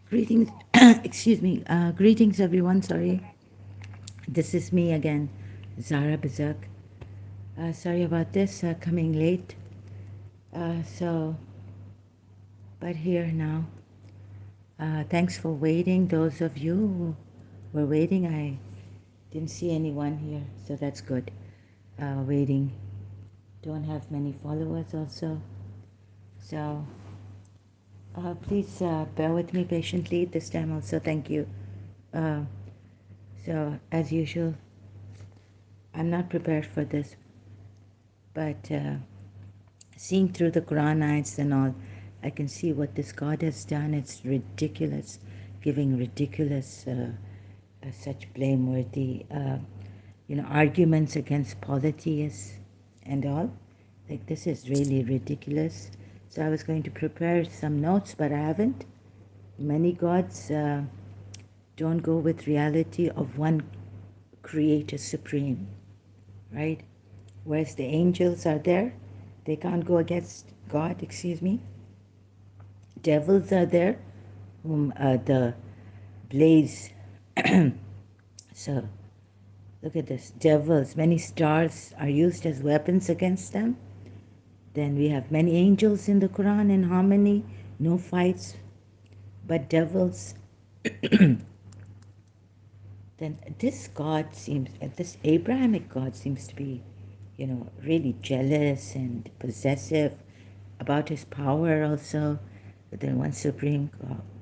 Greetings, excuse me, greetings everyone, sorry. This is me again, Zara Bazak. Sorry about this, coming late. But here now. Thanks for waiting, those of you who were waiting. I didn't see anyone here, so that's good. Waiting. Don't have many followers also. So please bear with me patiently this time also, thank you. Uh, so as usual, I'm not prepared for this, but seeing through the Quran ayats and all, I can see what this God has done. It's ridiculous, giving ridiculous, such blameworthy, arguments against polytheists and all. Like, this is really ridiculous. So I was going to prepare some notes, but I haven't. Many gods don't go with reality of one Creator Supreme, right? Whereas the angels are there, they can't go against God, excuse me. Devils are there, whom the blaze. So, look at this. Devils, many stars are used as weapons against them. Then we have many angels in the Quran in harmony, no fights, but devils. Then this God seems, this Abrahamic God seems to be, really jealous and possessive about his power also. But then one supreme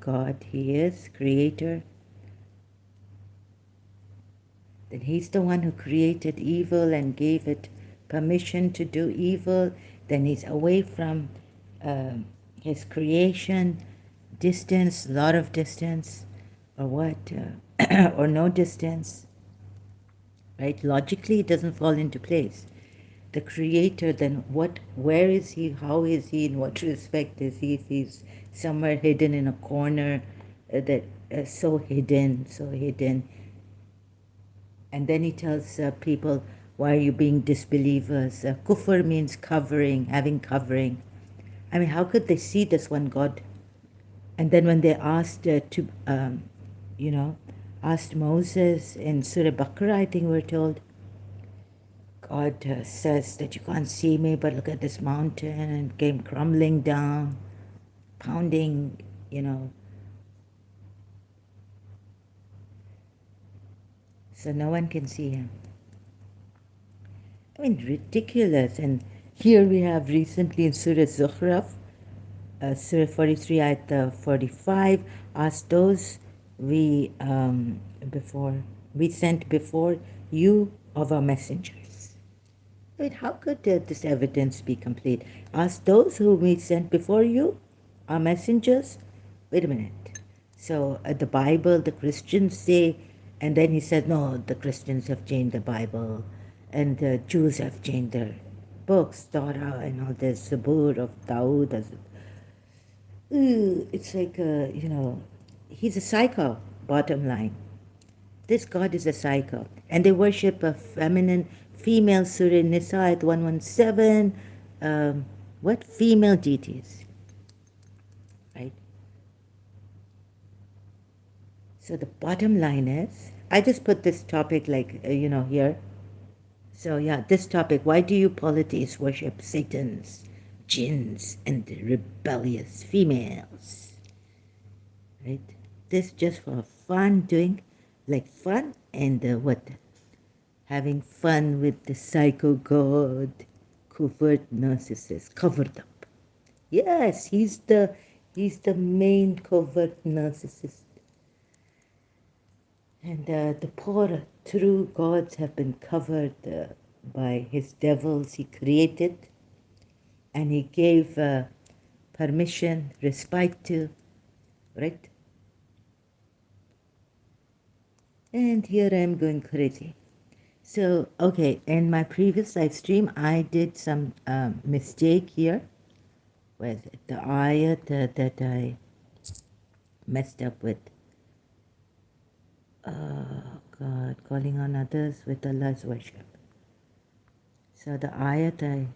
God, he is creator. Then he's the one who created evil and gave it permission to do evil. Then he's away from his creation, distance, lot of distance, or what, or no distance, right? Logically, it doesn't fall into place. The creator, then what, where is he, how is he, in what respect is he, if he's somewhere hidden in a corner, that so hidden, so hidden. And then he tells people, why are you being disbelievers? Kufr means covering, having covering. I mean, how could they see this one God? And then when they asked asked Moses in Surah Baqarah, I think we're told, God says that you can't see me, but look at this mountain, and came crumbling down, pounding, so no one can see him. I mean, ridiculous. And here we have recently in Surah Zukhruf, Surah 43, Ayat 45, asked those we sent before you of our messengers. Wait, how could this evidence be complete? Ask those whom we sent before you, our messengers. Wait a minute. So the Bible, the Christians say, and then he said, no, the Christians have changed the Bible, and the Jews have changed their books, Torah, and all this, Zabur of Dawood. It's like, he's a psycho, bottom line. This God is a psycho. And they worship a feminine, female, Surah Nisa at 117. What? Female deities. Right? So the bottom line is, I just put this topic like, here. So yeah, this topic, why do you polytheists worship Satan's, jinns, and the rebellious females? Right? This just for fun, doing like fun, and what? Having fun with the psycho god, covert narcissist, covered up. Yes, he's the main covert narcissist. And the poor true gods have been covered by his devils he created, and he gave permission, respite to, right? And here I am going crazy. So, okay, in my previous live stream, I did some mistake here with the ayah that I messed up with. God, calling on others with Allah's worship. So the ayat I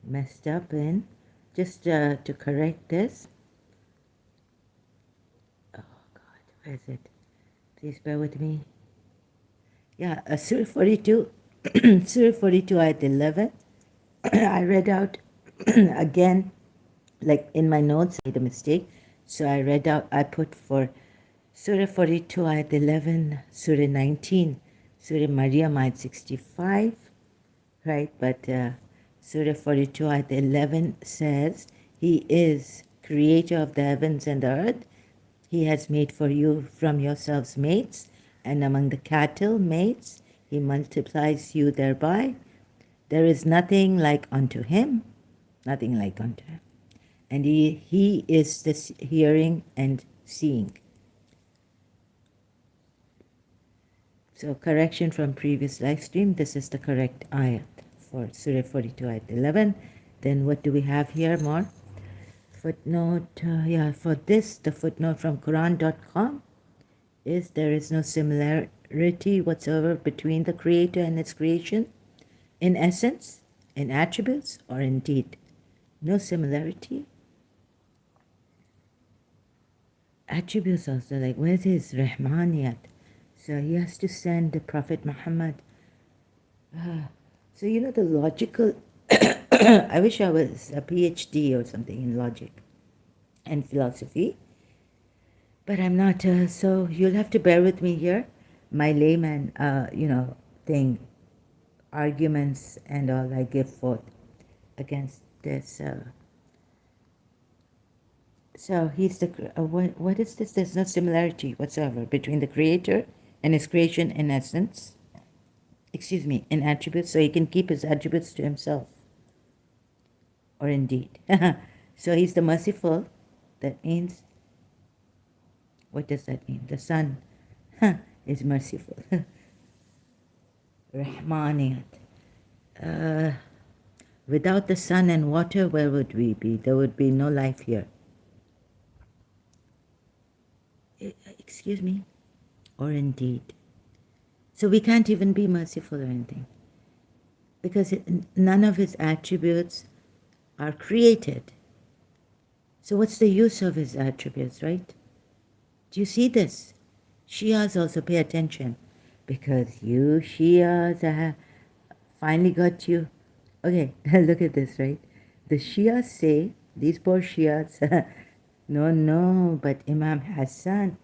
messed up in, just to correct this. Oh Where is it? Please bear with me. Yeah, Surah 42, Surah 42, Ayat 11. I read out again, like in my notes, I made a mistake. So I read out, I put for Surah 42, Ayat 11, Surah 19, Surah Maryam, Ayat 65, right? But Surah 42, Ayat 11 says, He is creator of the heavens and the earth. He has made for you from yourselves mates, and among the cattle mates. He multiplies you thereby. There is nothing like unto him, nothing like unto him. And he is this hearing and seeing. So correction from previous live stream. This is the correct ayat for Surah 42, ayat 11. Then what do we have here more? Footnote, yeah, for this, the footnote from Quran.com is there is no similarity whatsoever between the Creator and its creation, in essence, in attributes, or in deed. No similarity. Attributes also, like where's his Rahmaniyat? So he has to send the Prophet Muhammad. So you know the logical, I wish I was a PhD or something in logic and philosophy, but I'm not, so you'll have to bear with me here. My layman, thing, arguments and all I give forth against this. So he's the, what is this? There's no similarity whatsoever between the Creator and his creation in essence, in attributes, so he can keep his attributes to himself, or indeed. So he's the merciful. That means, what does that mean? The Son is merciful. Rahmaniyat. Without the sun and water, where would we be? There would be no life here. Excuse me? Or indeed. So we can't even be merciful or anything. Because none of his attributes are created. So what's the use of his attributes, right? Do you see this? Shias also pay attention. Because you Shias have finally got you. Okay, look at this, right? The Shias say, these poor Shias, no, but Imam Hassan,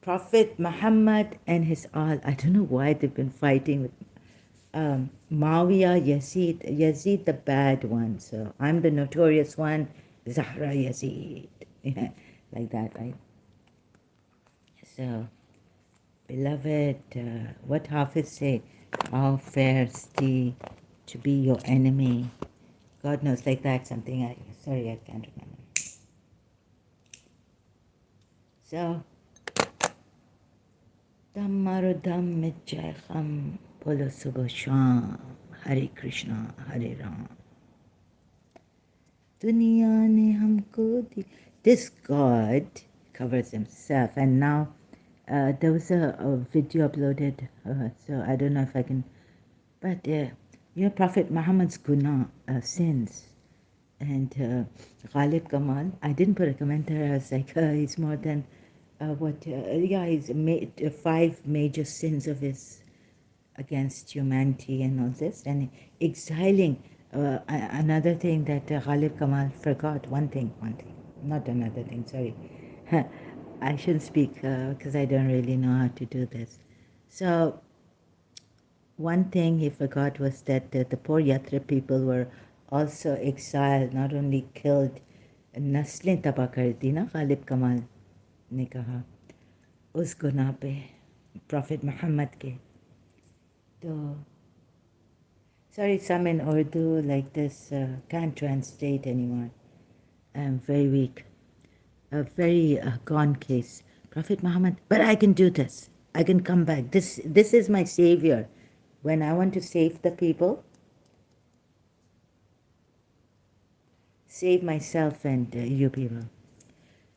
Prophet Muhammad and his all, I don't know why they've been fighting with Muawiyah, Yazid the bad one. So I'm the notorious one, Zahra Yazid. Like that, right? So, beloved, what Hafiz say? How fares thee to be your enemy? God knows, like that, something I can't remember. So, Dhammaru Dham Mijjai Kham Bolo Subho Sham Hare Krishna Hare Ram. Duniya ne humko di. This God covers himself, and now there was a video uploaded, so I don't know if I can, but Prophet Muhammad's guna, sins, and Ghalib Kamal, I didn't put a comment there. I was like, he's more than he's made 5 major sins of his against humanity and all this, and exiling. Another thing that Ghalib Kamal forgot, one thing, not another thing, sorry. I shouldn't speak because I don't really know how to do this. So, one thing he forgot was that the poor Yatra people were also exiled, not only killed. नस्लें तबाह कर दी ना गालिब कमाल ने कहा उस गुनाह पे प्रॉफिट मोहम्मद के. तो sorry, some in Urdu like this can't translate anymore. I'm very weak. A very gone case. Prophet Muhammad, but I can do this. I can come back. This is my savior. When I want to save the people, save myself and you people.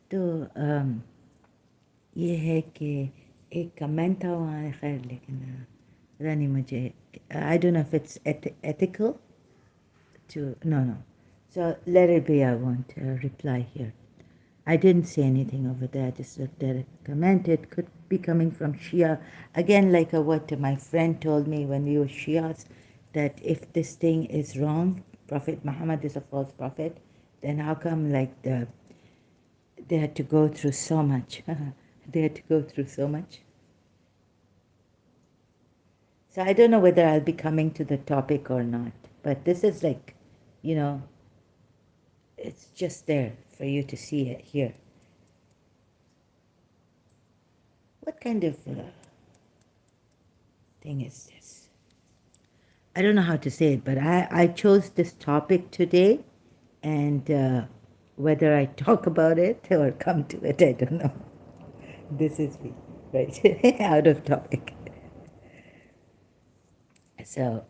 तो ये है कि एक comment था वहाँ खैर, लेकिन पता नहीं मुझे, I don't know if it's ethical to, no. So let it be, I won't reply here. I didn't say anything over there. I just looked at it, commented. Could be coming from Shia. Again, like what my friend told me when we were Shias, that if this thing is wrong, Prophet Muhammad is a false prophet, then how come like they had to go through so much? They had to go through so much. So I don't know whether I'll be coming to the topic or not, but this is like, you know, it's just there for you to see it here. What kind of thing is this? I don't know how to say it, but I chose this topic today, and whether I talk about it or come to it, I don't know. This is me, right? Out of topic. So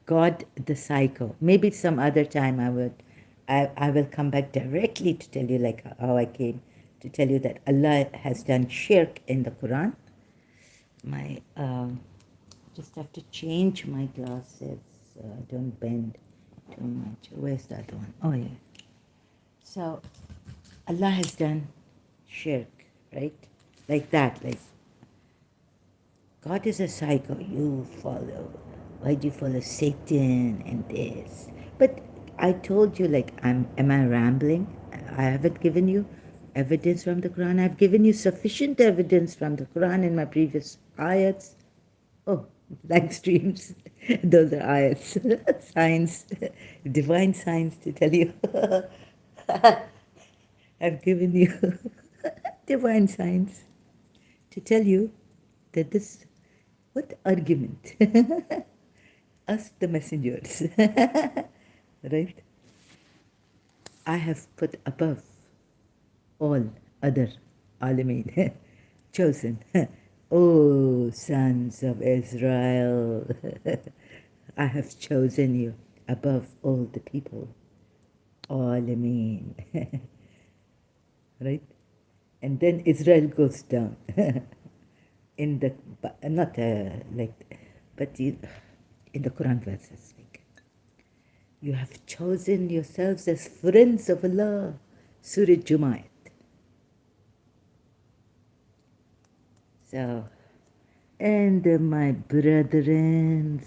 God the cycle. Maybe some other time I will come back directly to tell you like how I came to tell you that Allah has done shirk in the Quran. My just have to change my glasses. Don't bend too much. Where's the other one? Oh yeah. So Allah has done shirk, right? Like that, like God is a cycle. You follow. Why do you follow Satan and this? But I told you, like, am I rambling? I haven't given you evidence from the Quran. I've given you sufficient evidence from the Quran in my previous ayats. Oh, live streams. Those are ayats. Signs, divine signs to tell you. I've given you divine signs to tell you that this, what argument? Us the messengers, right? I have put above all other alameen, chosen. Oh, sons of Israel, I have chosen you above all the people, alameen, right? And then Israel goes down in the, not like, but in the Quran verses, like, you have chosen yourselves as friends of Allah, Surah Jumaat. So, and my brethren,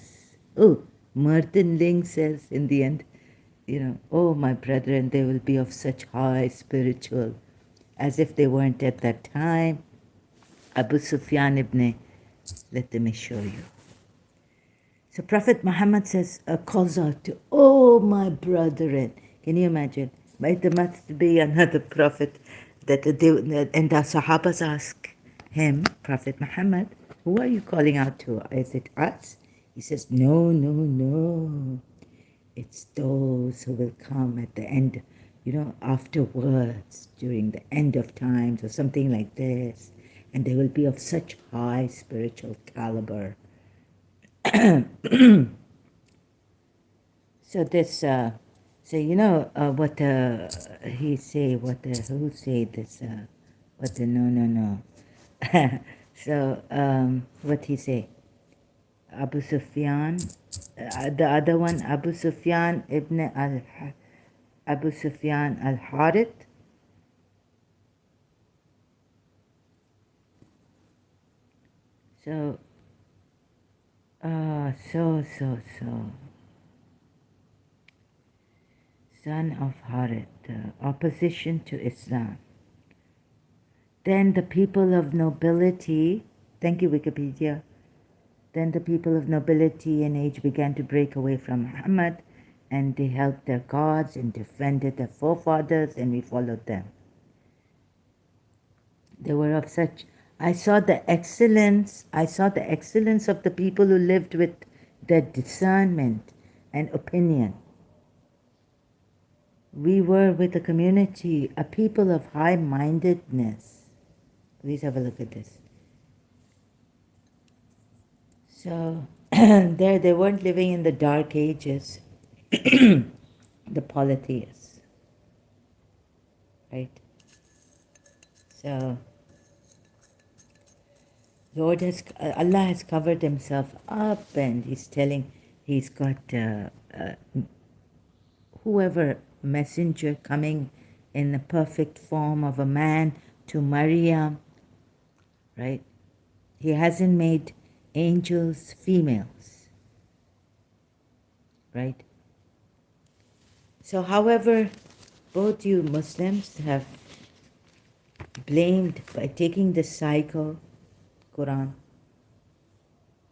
oh, Martin Ling says in the end, you know, oh, my brethren, they will be of such high spiritual, as if they weren't at that time. Abu Sufyan ibn, let me show you. So Prophet Muhammad says, calls out to, oh, my brethren. Can you imagine? There must be another prophet and the Sahabas ask him, Prophet Muhammad, who are you calling out to? Is it us? He says, no, no, no. It's those who will come at the end, you know, afterwards, during the end of times or something like this. And they will be of such high spiritual caliber. So this, so you know what he say, who say this, no. So what he say? Abu Sufyan, the other one, Abu Sufyan al-Harith. So, son of Harith, opposition to Islam. Then the people of nobility, thank you Wikipedia, then the people of nobility and age began to break away from Muhammad, and they helped their gods and defended their forefathers, and we followed them. They were of such, I saw the excellence of the people who lived with their discernment and opinion. We were with a community, a people of high-mindedness. Please have a look at this. So there they weren't living in the dark ages, the polytheists, right? So Allah has covered himself up, and he's telling, he's got whoever messenger coming in the perfect form of a man to Maryam, right? He hasn't made angels females, right? So however, both you Muslims have blamed by taking the cycle, Quran,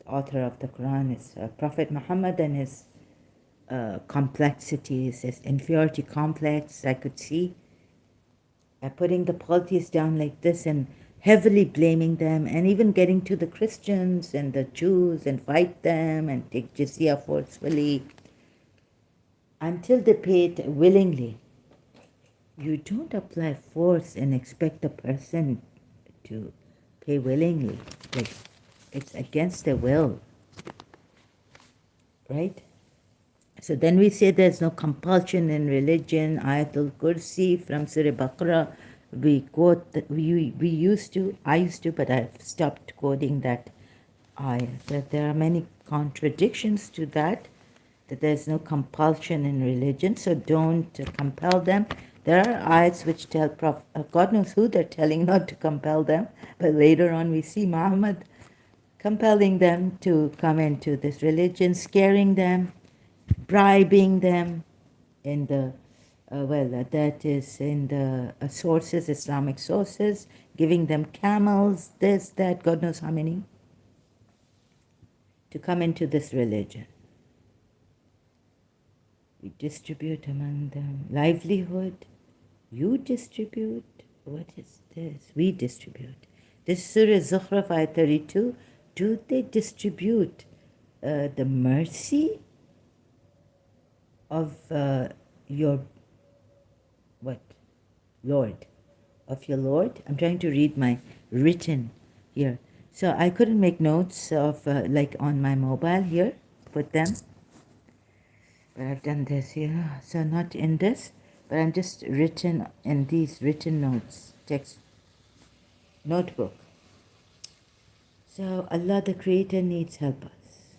the author of the Quran is Prophet Muhammad and his complexities, his inferiority complex, I could see, putting the polytheists down like this and heavily blaming them and even getting to the Christians and the Jews and fight them and take jizya forcefully until they pay it willingly. You don't apply force and expect a person to pay willingly. Like, it's against their will, right? So then we say there's no compulsion in religion. Ayatul Kursi from Surah Baqarah. We quote, we used to, I used to, but I've stopped quoting that ayah. That there are many contradictions to that there's no compulsion in religion, so don't compel them. There are ayats which tell God knows who they're telling not to compel them, but later on we see Muhammad compelling them to come into this religion, scaring them, bribing them in the, that is in the sources, Islamic sources, giving them camels, this, that, God knows how many, to come into this religion. We distribute among them livelihood. You distribute. What is this? We distribute. This Surah Zukhruf ayat 32. Do they distribute the mercy of your what? Lord? Of your Lord? I'm trying to read my written here. So I couldn't make notes of like on my mobile here. Put them. But I've done this here, so not in this, but I'm just written in these written notes, text, notebook. So Allah the Creator needs help us.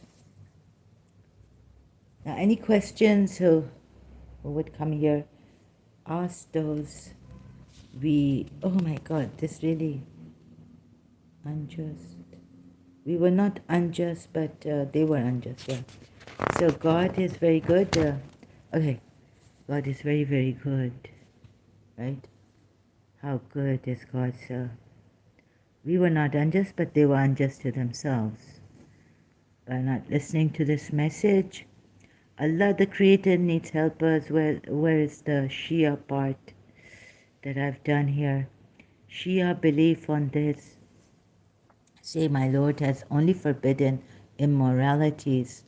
Now any questions who would come here, ask those. Oh my God, this really unjust. We were not unjust, but they were unjust, yeah. So God is very good. Okay, God is very, very good, right? How good is God, sir? We were not unjust, but they were unjust to themselves. By not listening to this message, Allah the Creator needs help us. Where is the Shia part that I've done here? Shia belief on this. Say, my Lord has only forbidden immoralities.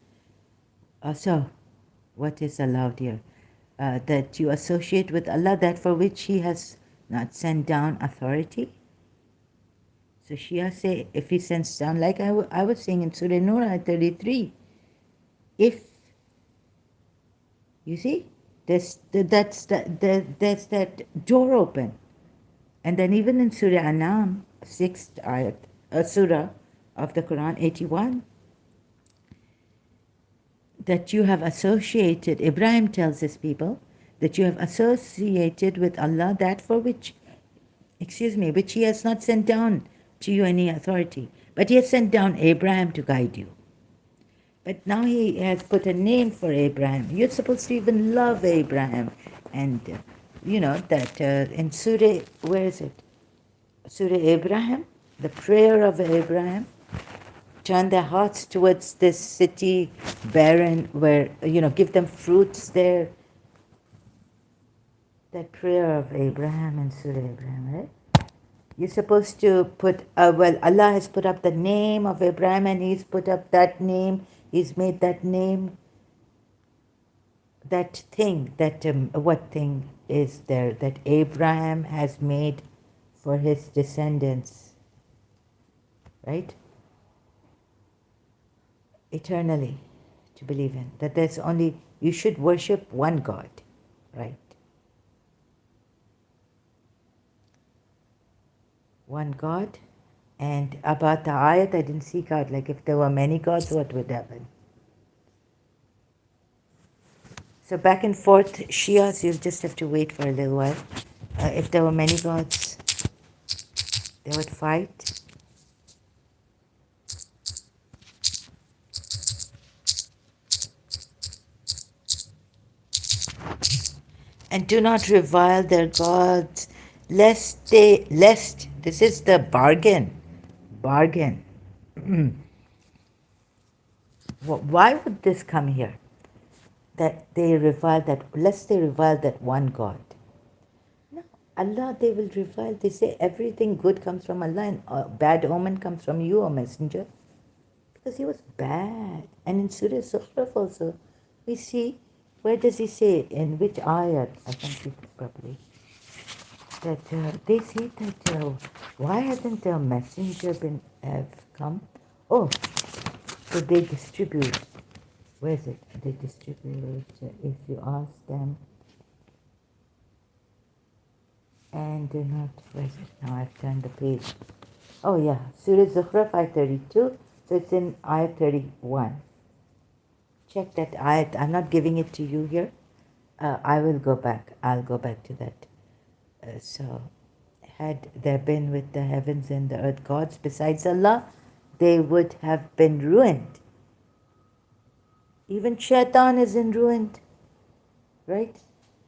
Also, what is allowed here? That you associate with Allah that for which He has not sent down authority. So Shia say, if He sends down, like I was saying in Surah Nur 33, if, you see, that's that door open. And then even in Surah Anam, 6th ayat, surah of the Quran, 81, that you have associated, Ibrahim tells his people, that you have associated with Allah that for which He has not sent down to you any authority. But He has sent down Abraham to guide you. But now He has put a name for Abraham. You're supposed to even love Abraham. And you know that in Surah, where is it? Surah Abraham, the prayer of Abraham, turn their hearts towards this city barren where, give them fruits there. That prayer of Abraham in Surah Abraham, right? You're supposed to put, Allah has put up the name of Abraham and He's put up that name. He's made that name, that thing, what thing is there that Abraham has made for his descendants, right? Eternally to believe in. That you should worship one God, right? One God. And about the ayat, I didn't seek out, like if there were many gods, what would happen? So back and forth, Shias, you'll just have to wait for a little while. If there were many gods, they would fight. And do not revile their gods, lest this is the bargain. Why would this come here? That they revile that, lest they revile that one God. No, Allah they will revile. They say everything good comes from Allah and bad omen comes from you, O Messenger. Because he was bad. And in Surah Zukhruf also, we see, where does he say, in which ayat, I can't read it properly, that they say that, why hasn't a messenger have come? Oh, so they distribute. Where is it? They distribute, if you ask them, and do not, where is it? Now I've turned the page. Oh yeah, Surah Zukhruf, ayat 32, so it's in ayat 31. Check that ayat. I'm not giving it to you here. I will go back. I'll go back to that. So, had there been with the heavens and the earth gods besides Allah, they would have been ruined. Even shaitan is in ruined, right?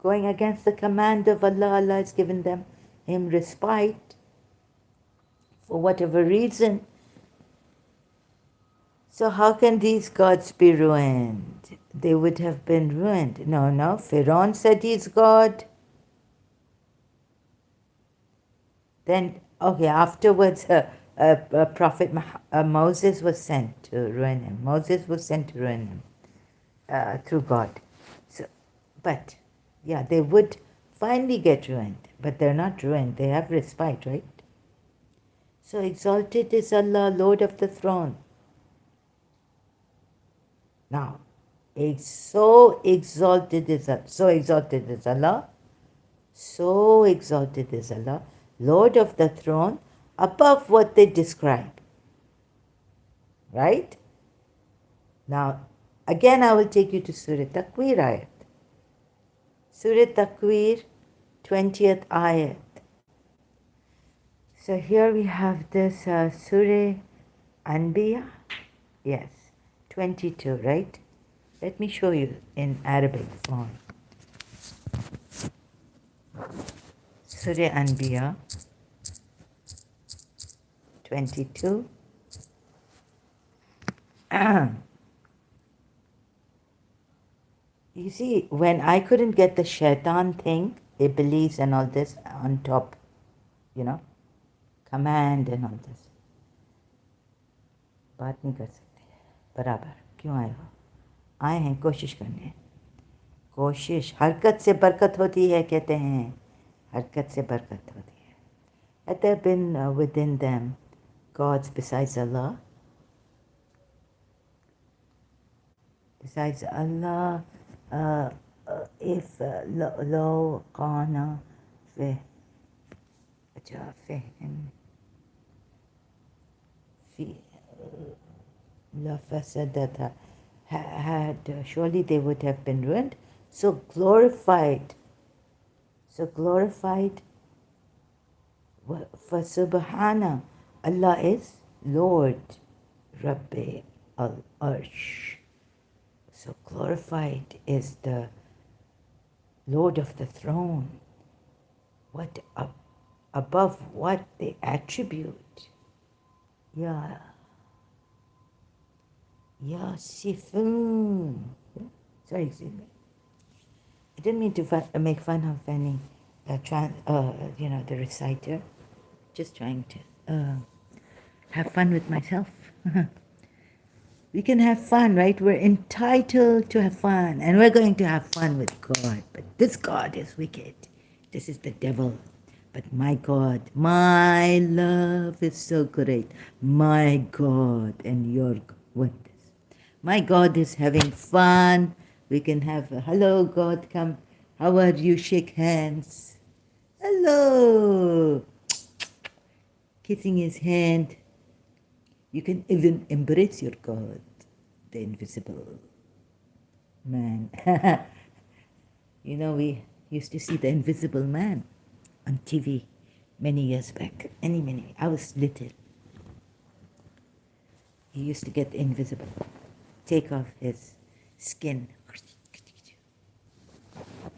Going against the command of Allah, Allah has given him respite for whatever reason. So how can these gods be ruined? They would have been ruined. No, Pharaoh said he's God. Then, okay, afterwards, Prophet Moses was sent to ruin him. Moses was sent to ruin him through God. So, but, yeah, they would finally get ruined, but they're not ruined. They have respite, right? So exalted is Allah, Lord of the throne. Now, so exalted is Allah, Lord of the throne, above what they describe. Right? Now, again I will take you to Surah Takwir ayat. Surah Takwir, 20th ayat. So here we have this Surah Anbiya. Yes, 22, right? Let me show you in Arabic form. Surah Anbiya 22. You see, when I couldn't get the shaitan thing, Iblis and all this on top, command and all this, बात नहीं कर सकते बराबर क्यों आए हो आए हैं कोशिश करने कोशिश हरकत से बरकत होती है कहते हैं हरकत से बरकत होती है Had there been within them gods besides Allah if لو كان في لفسدتها had surely they would have been ruined. So glorified for Subhana, Allah is Lord Rabbi al-Arsh. So glorified is the Lord of the throne. What above what they attribute. Yasifun. Sorry, excuse me. I didn't mean to make fun of any, the reciter. Just trying to have fun with myself. We can have fun, right? We're entitled to have fun, and we're going to have fun with God. But this God is wicked. This is the devil. But my God, my love is so great. My God and your what? My God is having fun. We can have hello, God, come. How are you? Shake hands. Hello. Kissing his hand. You can even embrace your God, the invisible man. We used to see the invisible man on TV many years back. I was little. He used to get invisible, take off his skin,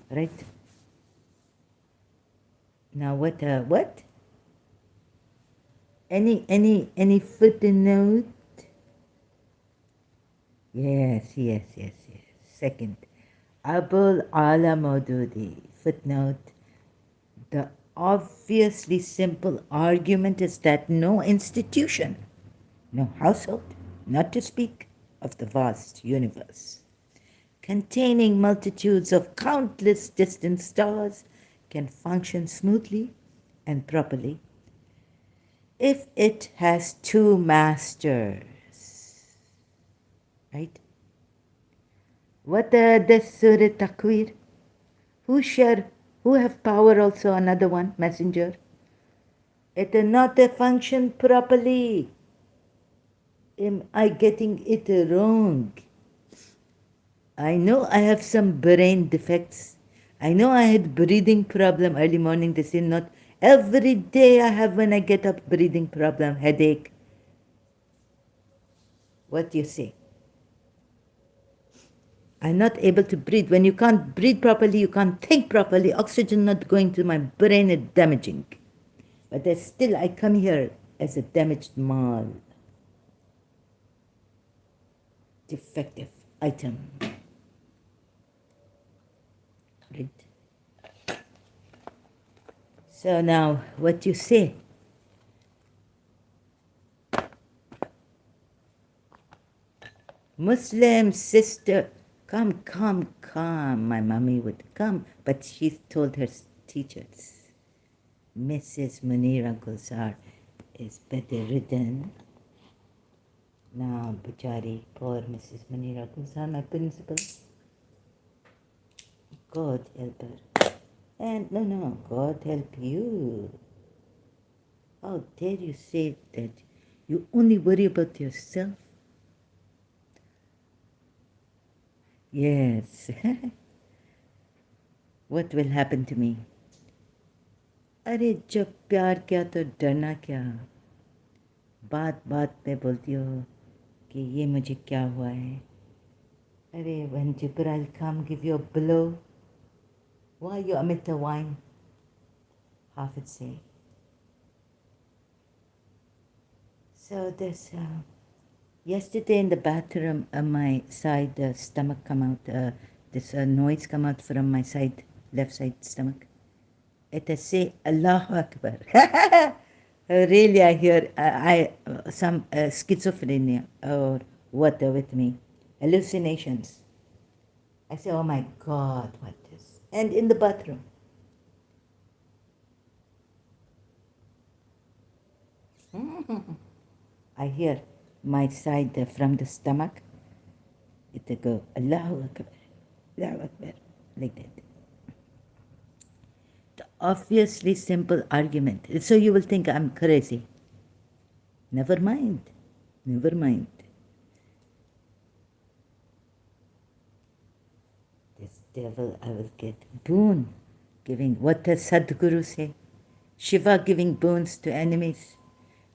right? Now what? Any footnote? Yes. Second, Abul Ala Maududi, footnote. The obviously simple argument is that no institution, no household, not to speak of the vast universe, containing multitudes of countless distant stars, can function smoothly and properly if it has two masters. Right? What the Surah Takwir? Who have power also, another one, messenger? It is not a function properly. Am I getting it wrong? I know I have some brain defects. I know I had breathing problem early morning. They say not every day I have when I get up breathing problem, headache. What do you say? I'm not able to breathe. When you can't breathe properly, you can't think properly. Oxygen not going to my brain is damaging. But still I come here as a damaged mall. Defective item. Right? So now, what you say? Muslim sister, come, my mommy would come, but she told her teachers, Mrs. Munira Gulzar is bedridden. Now, Bachari, poor Mrs. Munira Gulzar, my principal. God help her. And no, God help you. How dare you say that you only worry about yourself? Yes. What will happen to me? अरे जब प्यार किया तो डरना क्या? बात बात पे बोलती हो कि ये मुझे क्या हुआ है? अरे when Jibril come give you a blow, why you omit the wine? Hafid say. So this yesterday in the bathroom, my side stomach come out. This noise come out from my side, left side stomach. It say Allahu Akbar. Really, I hear some schizophrenia or what with me, hallucinations. I say, oh my God, what is? And in the bathroom. I hear my side from the stomach. It go Allahu Akbar, Allahu Akbar, like that. The obviously simple argument. So you will think I'm crazy. Never mind. This devil, I will get boon giving. What does Sadhguru say? Shiva giving boons to enemies.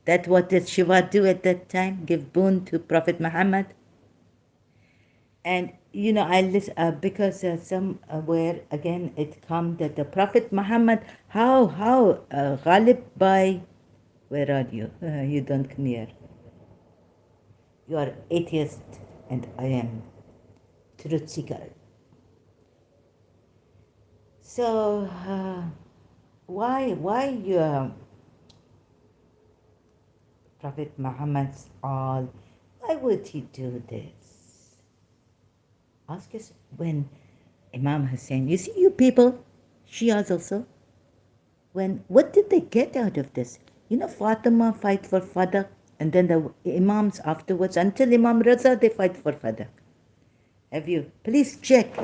That what did Shiva do at that time? Give boon to Prophet Muhammad. And I listen because somewhere again it comes that the Prophet Muhammad, how Ghalib by, where are you? You don't come here. You are atheist and I am truth seeker. So why Prophet Muhammad's all? Why would he do this? Ask us when Imam Hassan, you see you people, Shias also, what did they get out of this? Fatima fight for Fadak, and then the Imams afterwards, until Imam Raza, they fight for Fadak. Have you? Please check.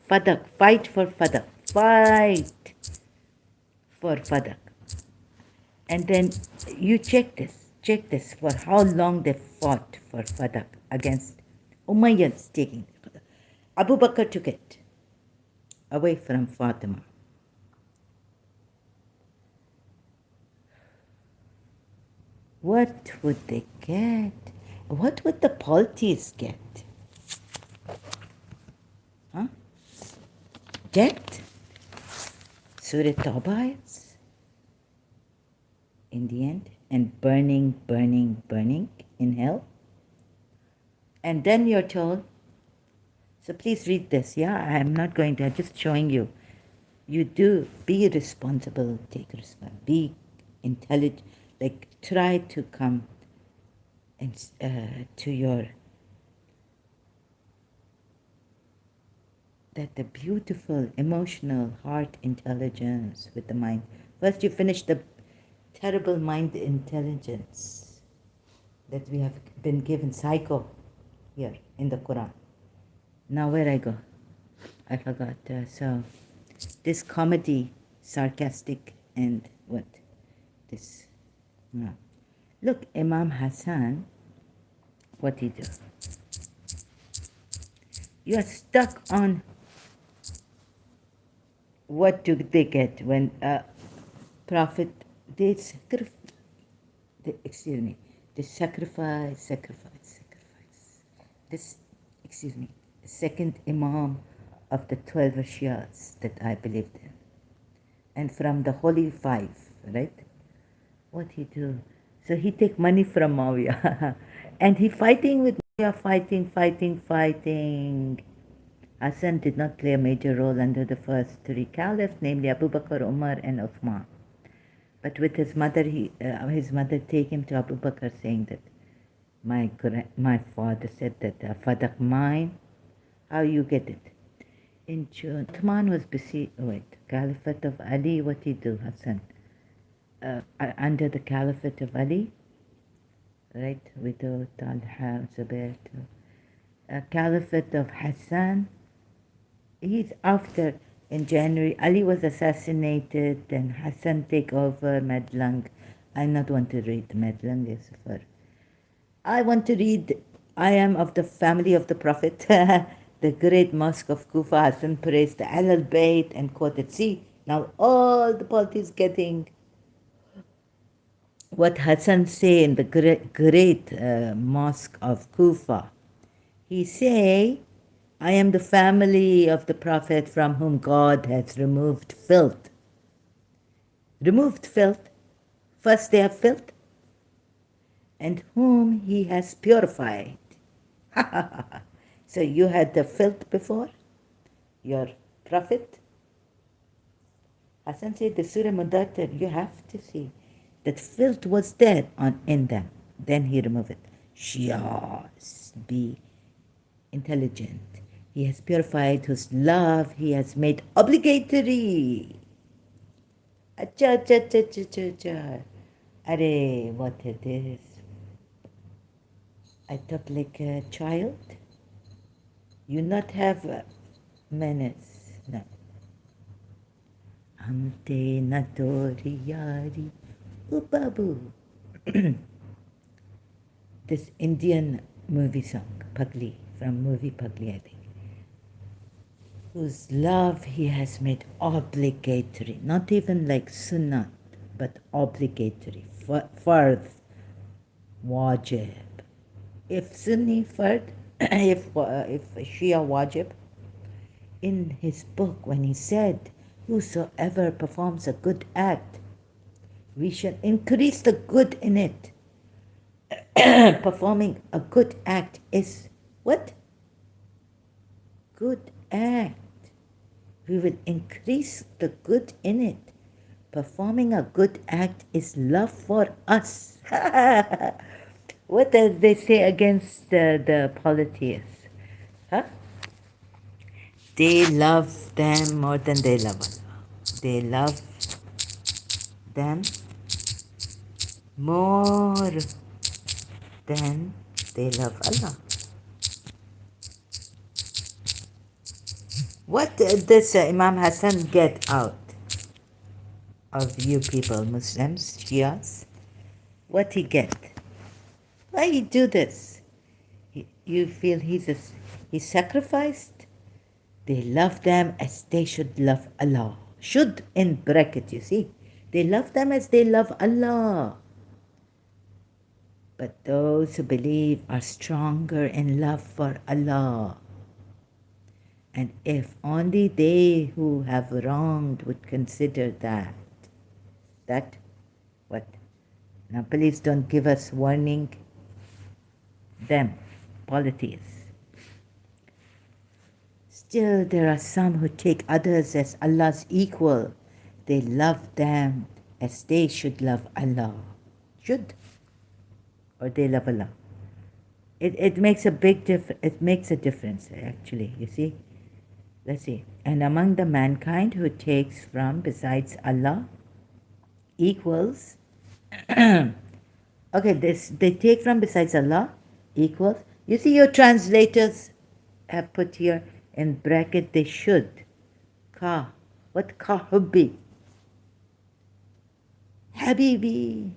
Fadak, fight for Fadak. Fight for Fadak. And then you check this, for how long they fought for Fadak against Umayyads taking it. Abu Bakr took it away from Fatima. What would they get? What would the Polytheists get? Huh? Get Surah Tawbah in the end, and burning, burning, burning in hell. And then you're told, so please read this, yeah? I'm not going to, I'm just showing you. You do, be responsible, take responsibility, be intelligent, like try to come and to your, that the beautiful emotional heart intelligence with the mind. First you finish the terrible mind intelligence that we have been given, psycho, here in the Quran. Now where I go? I forgot. So this comedy, sarcastic and what? This. No. Look, Imam Hassan, what he do? You are stuck on what do they get when Prophet, they sacrifice. This, second Imam of the 12 Shias that I believed in. And from the Holy Five, right? What he do? So he take money from Muawiyah. And he fighting with Muawiyah, fighting. Hassan did not play a major role under the first three caliphs, namely Abu Bakr, Umar, and Uthman. But with his mother, his mother take him to Abu Bakr, saying that my father said that Fadak mine, how you get it? In June, Uthman was busy. Caliphate of Ali. What he do, Hassan? Under the Caliphate of Ali, right? Widow Talha, Zubair. Caliphate of Hassan. He's after, in January, Ali was assassinated, and Hassan take over Medlang. I not want to read Medlang, is for. I want to read, I am of the family of the Prophet, the great mosque of Kufa. Hassan praised the Al Bayt and quoted, see, now all the politics getting what Hassan say in the great mosque of Kufa. He say, I am the family of the Prophet from whom God has removed filth. Removed filth. First they have filth, and whom he has purified. So you had the filth before, your Prophet. Hassan said the Surah Mudaththir, you have to see that filth was there in them. Then he removed it. Shias, be intelligent. He has purified whose love he has made obligatory. Acha. Arey, what it is? I talk like a child. You not have manners. No. Amte natori yari ubabu. This Indian movie song, Pagli, from movie Pagli, I think. Whose love he has made obligatory, not even like sunnah, but obligatory, fard, wajib. If Sunni fard, if Shia wajib, in his book when he said, whosoever performs a good act, we shall increase the good in it. Performing a good act is what? Good act. We will increase the good in it. Performing a good act is love for us. What does they say against the polytheists? Huh? They love them more than they love Allah. They love them more than they love Allah. What does Imam Hassan get out of you people, Muslims, Shias? What he get? Why he do this? You feel he's sacrificed? They love them as they should love Allah. Should in bracket, you see. They love them as they love Allah. But those who believe are stronger in love for Allah. And if only they who have wronged would consider that. That what? Now please don't give us warning. Them, polytheists. Still, there are some who take others as Allah's equal. They love them as they should love Allah. Should. Or they love Allah. It makes a big difference. It makes a difference, actually, you see. Let's see. And among the mankind who takes from besides Allah equals. Okay, they take from besides Allah equals. You see, your translators have put here in bracket, they should. Ka. What ka hubbi? Habibi.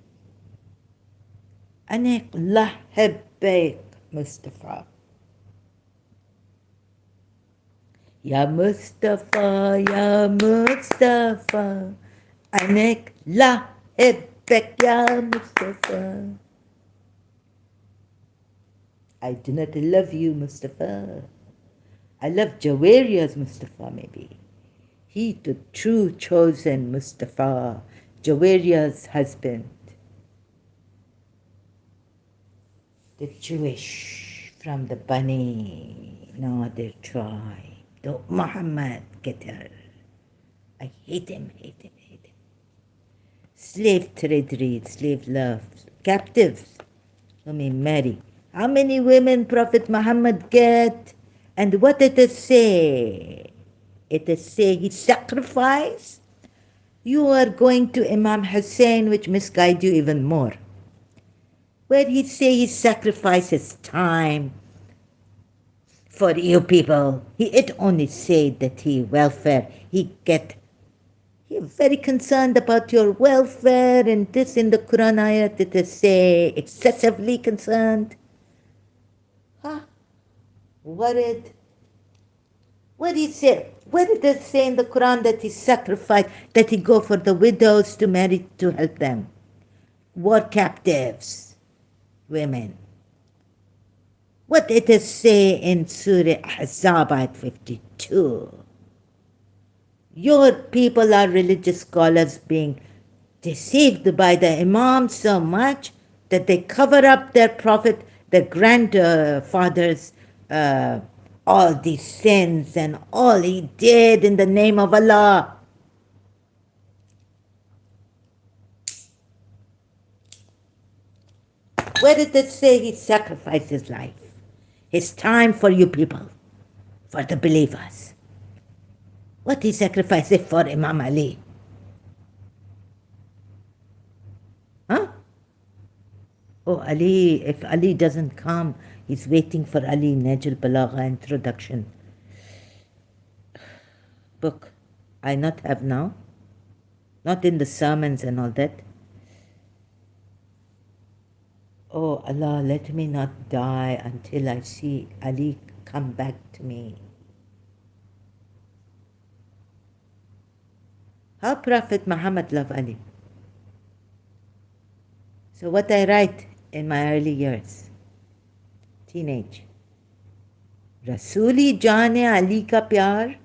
Anik la habbayk Mustafa. Ya Mustafa, Ya Mustafa. Anik la habbayk Ya Mustafa. I do not love you, Mustafa. I love Jawariya's Mustafa, maybe. He, the true chosen Mustafa, Jawariya's husband. The Jewish from the Bani, no, their tribe. The Muhammad getter. I hate him, hate him, hate him. Slave trade, slave love, captives whom he marry. How many women Prophet Muhammad get? And what did it say? It is say he sacrificed. You are going to Imam Hassan, which misguide you even more. Where he say he sacrifices time for you people. It only say that he welfare. He very concerned about your welfare, and this in the Quran ayat it is say excessively concerned. Huh? Worried. What did he say? Where did it say in the Quran that he sacrificed, that he go for the widows to marry to help them? War captives, women. What did it say in Surah Ahzab ayat 52? Your people are religious scholars being deceived by the Imam so much that they cover up their prophet, their grandfathers, all these sins and all he did in the name of Allah. Where did it say he sacrificed his life, his time for you people, for the believers? What he sacrificed it for Imam Ali? Huh? Oh, Ali, if Ali doesn't come, he's waiting for Ali, Najl Balagha introduction book. I not have now. Not in the sermons and all that. Oh, Allah, let me not die until I see Ali come back to me. How Prophet Muhammad loved Ali. So what I write in my early years, teenage, Rasuli jaane Ali ka pyar.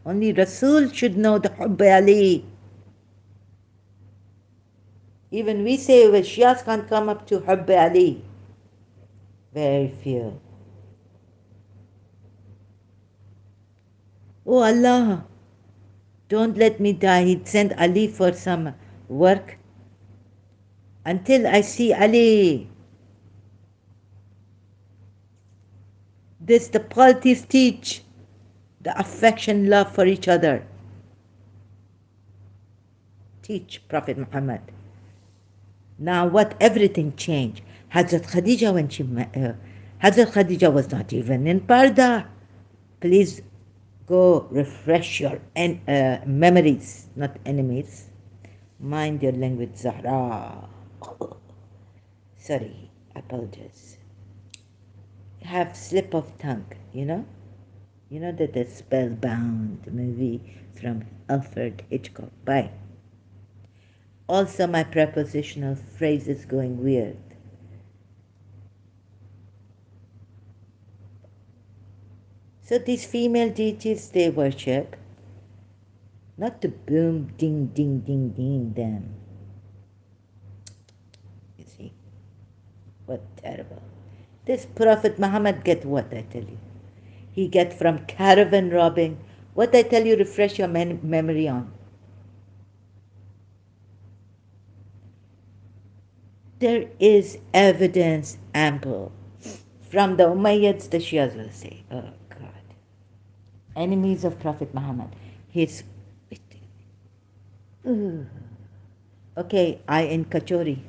Only Rasul should know the Hubb Ali. Even we say well, Shias can't come up to Hubb Ali. Very few. Oh Allah, don't let me die. He'd send Ali for some work. Until I see Ali. This the polytheists teach. The affection, love for each other. Teach Prophet Muhammad. Now what everything changed. Hazrat Khadija when she Hazrat Khadija was not even in Parda. Please go refresh your memories, not enemies. Mind your language, Zahra. Sorry, apologize. Have slip of tongue, you know? You know that the Spellbound movie from Alfred Hitchcock. Bye. Also, my prepositional phrase is going weird. So these female deities they worship, not to boom, ding, ding, ding, ding them. You see? What terrible. This Prophet Muhammad get what I tell you? He get from caravan robbing. What I tell you, refresh your memory on. There is evidence ample. From the Umayyads, the Shias will say, oh God. Enemies of Prophet Muhammad. His. Okay, I in Kachori.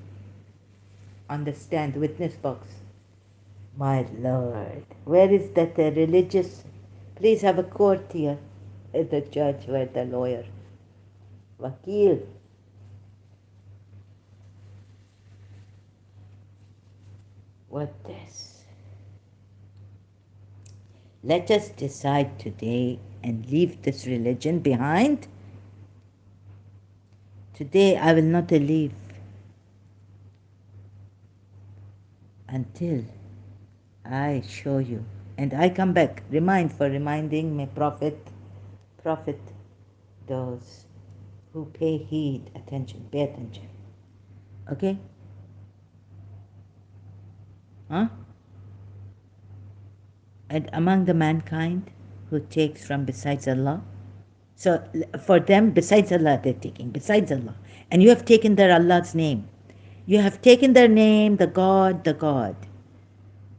On the stand, witness box. My Lord. Where is that religious? Please have a court here. The judge, where the lawyer. Vakil. What this? Let us decide today and leave this religion behind. Today I will not leave until I show you. And I come back, reminding me, Prophet, those who pay attention. Okay? Huh? And among the mankind who takes from besides Allah, so for them, besides Allah, they're taking, besides Allah. And you have taken their Allah's name. You have taken their name, the God.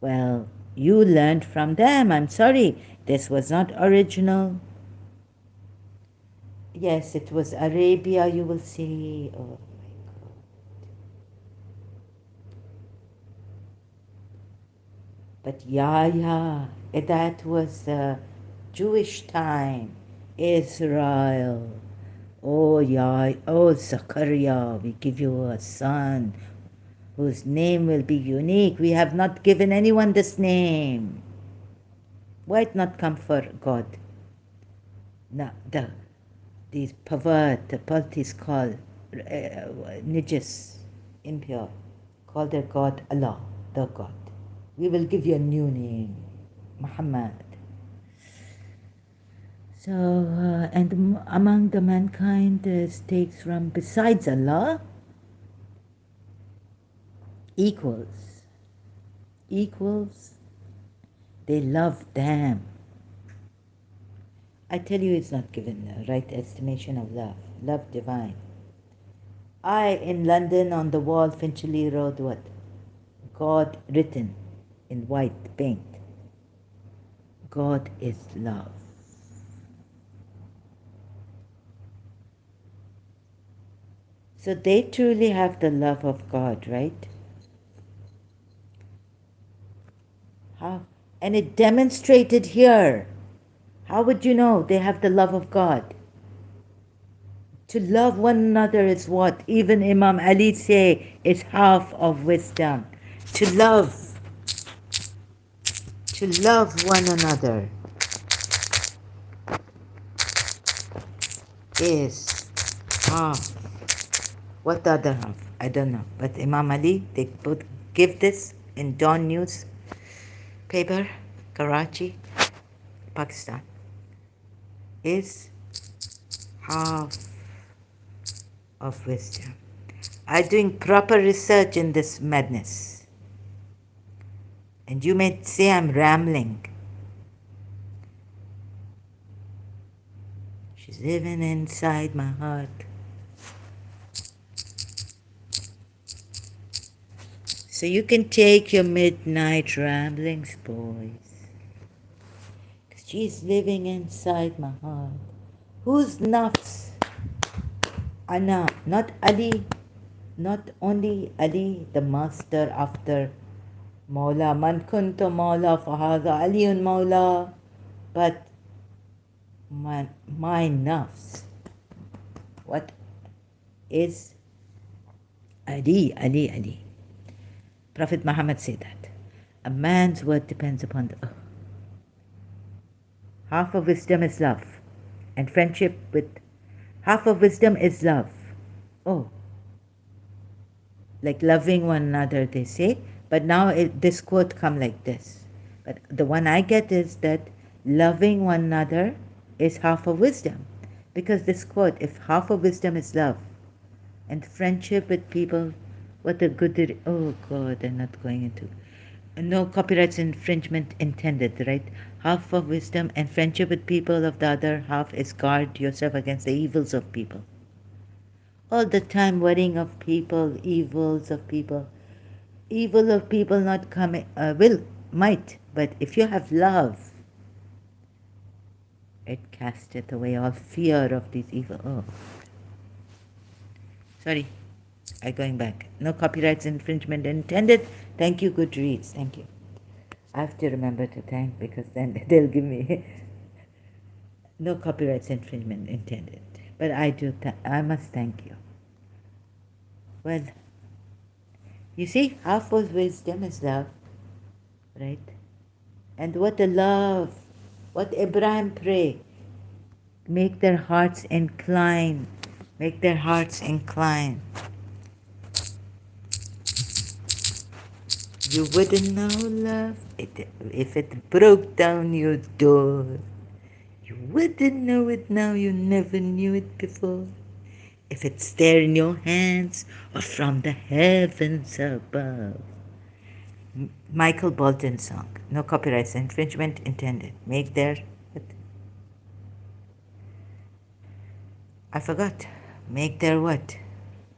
Well, you learned from them. I'm sorry. This was not original. Yes, it was Arabia, you will see. Oh my God. But that was Jewish time. Israel. Oh Zachariah, we give you a son whose name will be unique. We have not given anyone this name. Why it not come for God? Now, these pervert, the Polytheists call Nijis, impure, call their God Allah, the God. We will give you a new name, Muhammad. So, and among the mankind takes from besides Allah, equals, they love them. I tell you, it's not given the right estimation of love divine. I, in London, on the wall, Finchley Road, what? God written in white paint. God is love. So they truly have the love of God, right? How? And it demonstrated here. How would you know they have the love of God? To love one another is what even Imam Ali say is half of wisdom. To love one another is half. What the other half? I don't know. But Imam Ali, they both give this in Dawn News paper, Karachi, Pakistan, is half of wisdom. I'm doing proper research in this madness. And you may say I'm rambling. She's living inside my heart. So you can take your midnight ramblings, boys. 'Cause she's living inside my heart. Who's nafs? Ana, not Ali, not only Ali, the master after Mawla. Man kuntu Mawla fahadha Aliyun Mawla. But my nafs. What is Ali? Prophet Muhammad said that. A man's word depends upon the... Half of wisdom is love. And friendship with... Half of wisdom is love. Oh. Like loving one another, they say. But now this quote come like this. But the one I get is that loving one another is half of wisdom. Because this quote, if half of wisdom is love and friendship with people, what a good, oh God, I'm not going into, no copyrights infringement intended, right? Half of wisdom and friendship with people of the other half is guard yourself against the evils of people. All the time worrying of people, evils of people. Evil of people not coming, might, but if you have love, it casteth away all fear of these evil. Oh, sorry, I'm going back. No copyrights infringement intended. Thank you, Goodreads. Thank you. I have to remember to thank because then they'll give me no copyrights infringement intended. But I do. I must thank you. Well, you see, half of wisdom is love, right? And what a love! What Abraham prayed. Make their hearts incline. Make their hearts incline. You wouldn't know love if it broke down your door. You wouldn't know it now, you never knew it before. If it's there in your hands or from the heavens above. Michael Bolton song. No copyrights infringement intended. Make their... I forgot. Make their what?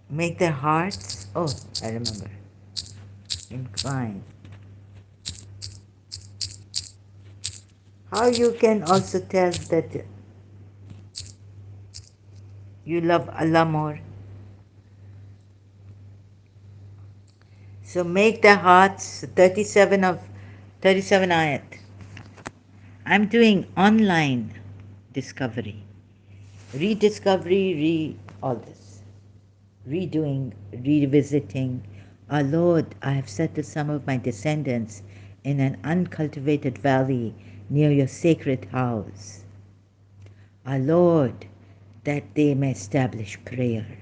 Make their hearts... Oh, I remember. Incline. How you can also tell that you love Allah more. So make the hearts 37 ayat. I'm doing online discovery, rediscovery, all this, redoing, revisiting. Our Lord, I have said to some of my descendants in an uncultivated valley near your sacred house, our Lord, that they may establish prayer.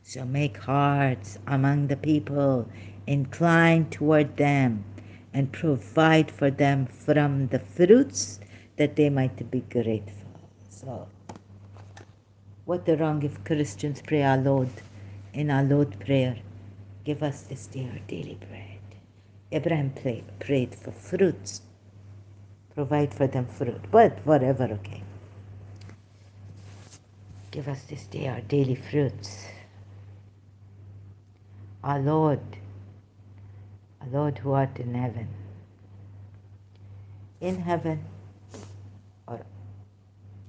So make hearts among the people, incline toward them, and provide for them from the fruits that they might be grateful. So, what the wrong if Christians pray our Lord, in our Lord prayer, give us this day our daily bread. Abraham prayed for fruits, provide for them fruit, but whatever, okay. Give us this day our daily fruits. Our Lord who art in heaven, or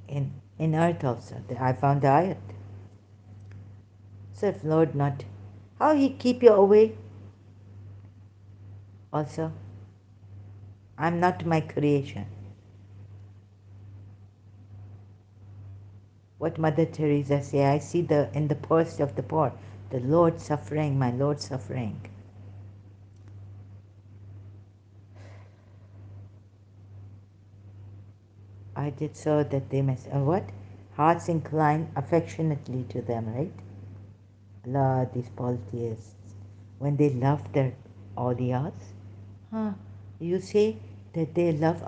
in earth also, I found the ayat. So if Lord not, how He keep you away? Also, I'm not my creation. What Mother Teresa say? I see in the poorest of the poor, the Lord suffering, my Lord suffering. I did so that they may, what? Hearts incline affectionately to them, right? Allah, these polytheists, when they love their awliyas, you say that they love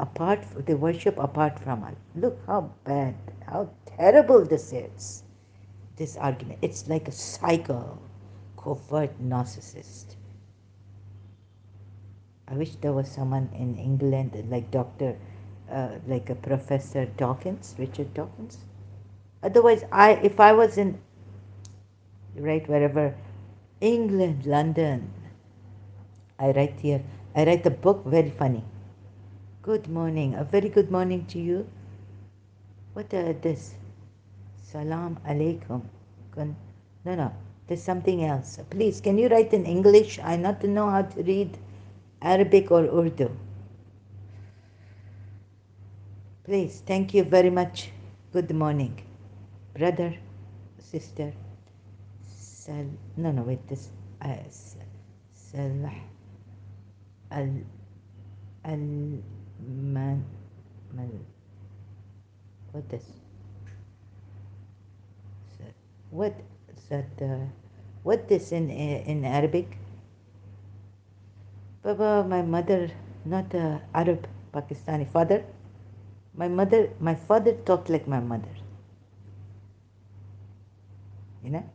they worship apart from Allah. Look how bad, how terrible this is, this argument. It's like a psycho, covert narcissist. I wish there was someone in England like like a Professor Dawkins, Richard Dawkins. Otherwise, if I was in, right, wherever, England, London, I write here, I write a book, very funny. Good morning, a very good morning to you. What this? Salam alaikum. No, there's something else. Please, can you write in English? I not know how to read Arabic or Urdu. Please, thank you very much. Good morning. Brother, sister. Wait, this. Salah. What this? What is that? What this in Arabic? Baba, my mother, not Arab, Pakistani father. My father talked like my mother. You know?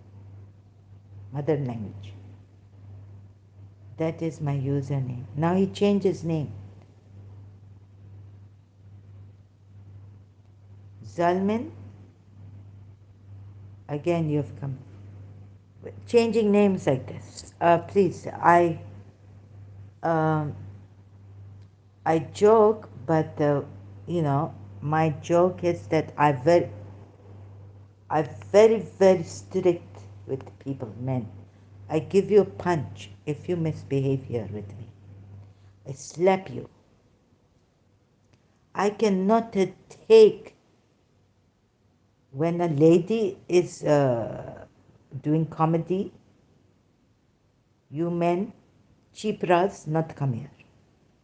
Mother language. That is my username. Now he changed his name. Zalmin. Again, you've come. Changing names like this. Please, um, I joke, but my joke is that I'm very, very strict with people, men. I give you a punch if you misbehave here with me. I slap you. I cannot take when a lady is doing comedy, you men, cheapras, not come here.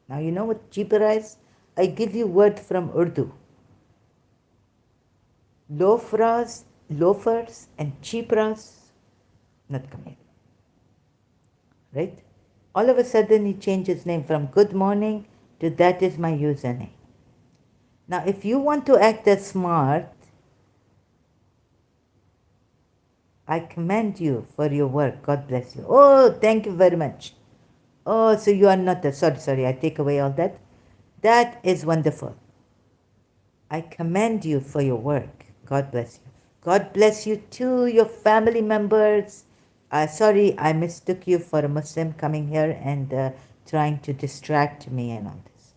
Now you know what cheapra is? I give you word from Urdu. Loafers and cheapras, not come here. Right? All of a sudden he changed his name from good morning to that is my username. Now if you want to act as smart, I commend you for your work. God bless you. Oh, thank you very much. Oh, so you are not sorry, I take away all that. That is wonderful. I commend you for your work. God bless you. God bless you too, your family members. Sorry, I mistook you for a Muslim coming here and trying to distract me and all this.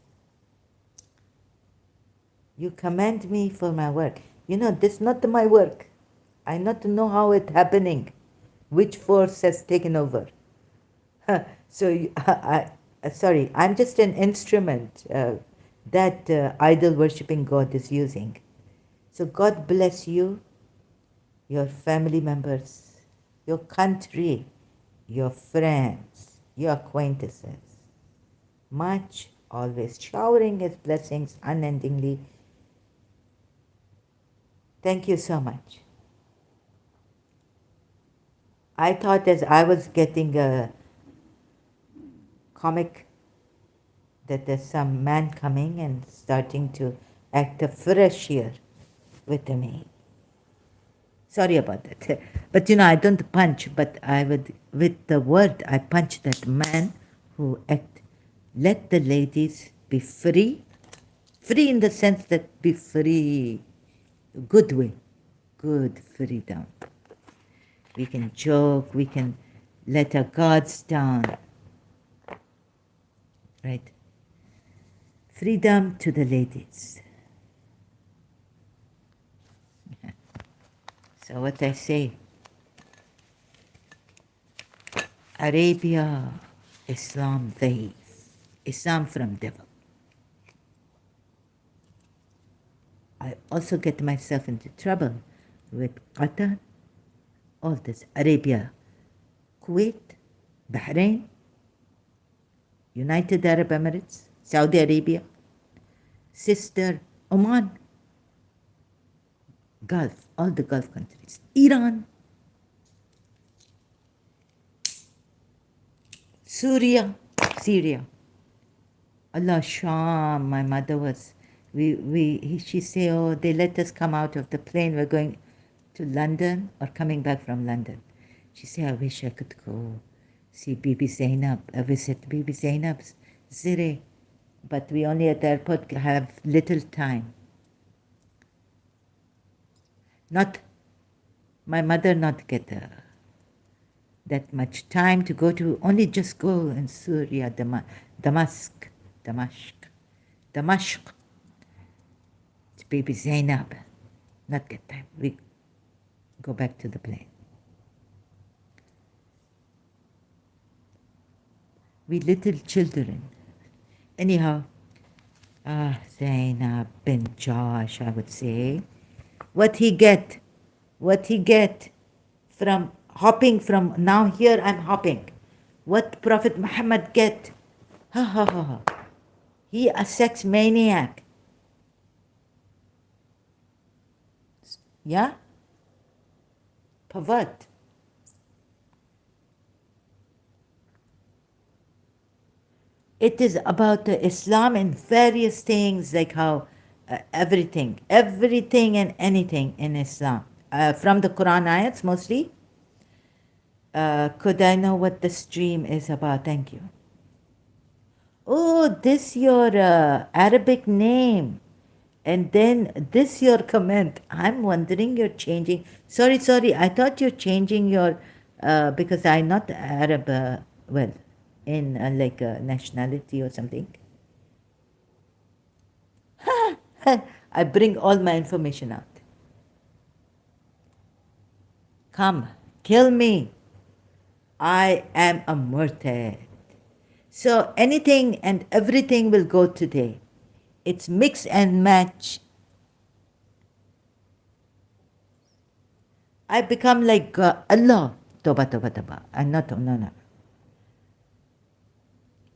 You commend me for my work. You know, this is not my work. I not know how it's happening, which force has taken over. So, sorry, I'm just an instrument that idol worshipping God is using. So God bless you, your family members, your country, your friends, your acquaintances. Much, always showering His blessings unendingly. Thank you so much. I thought as I was getting a comic that there's some man coming and starting to act afresh here with me. Sorry about that. But I don't punch, but I would, with the word, I punch that man who let the ladies be free. Free in the sense that be free, good way, good freedom. We can joke, we can let our guards down. Right? Freedom to the ladies. So what I say, Arabia, Islam dhaif, Islam from devil. I also get myself into trouble with Qatar, all this, Arabia, Kuwait, Bahrain, United Arab Emirates, Saudi Arabia, sister Oman, Gulf, all the Gulf countries, Iran, Syria, Allah, Sham, my mother was, she say, oh, they let us come out of the plane, we're going to London or coming back from London. She said, I wish I could go see Bibi Zainab, visit Bibi Zainab's zire, but we only at the airport have little time. My mother not get that much time to go to, only just go in Syria, Damascus, to Bibi Zainab, not get time. We go back to the plane. We little children. Anyhow, Zainab bin Josh, I would say. What he get from hopping from, now here I'm hopping. What Prophet Muhammad get? Ha ha ha ha. He a sex maniac. Yeah? Pervert. It is about Islam and various things like how everything and anything in Islam. From the Quran ayats mostly. Could I know what the stream is about? Thank you. Oh, this your Arabic name. And then this your comment. I'm wondering you're changing. Sorry. I thought you're changing your, because I'm not Arab, well, in like a nationality or something. I bring all my information out. Come, kill me. I am a murtad. So anything and everything will go today. It's mix and match. I become like Allah. Toba. I'm not, no.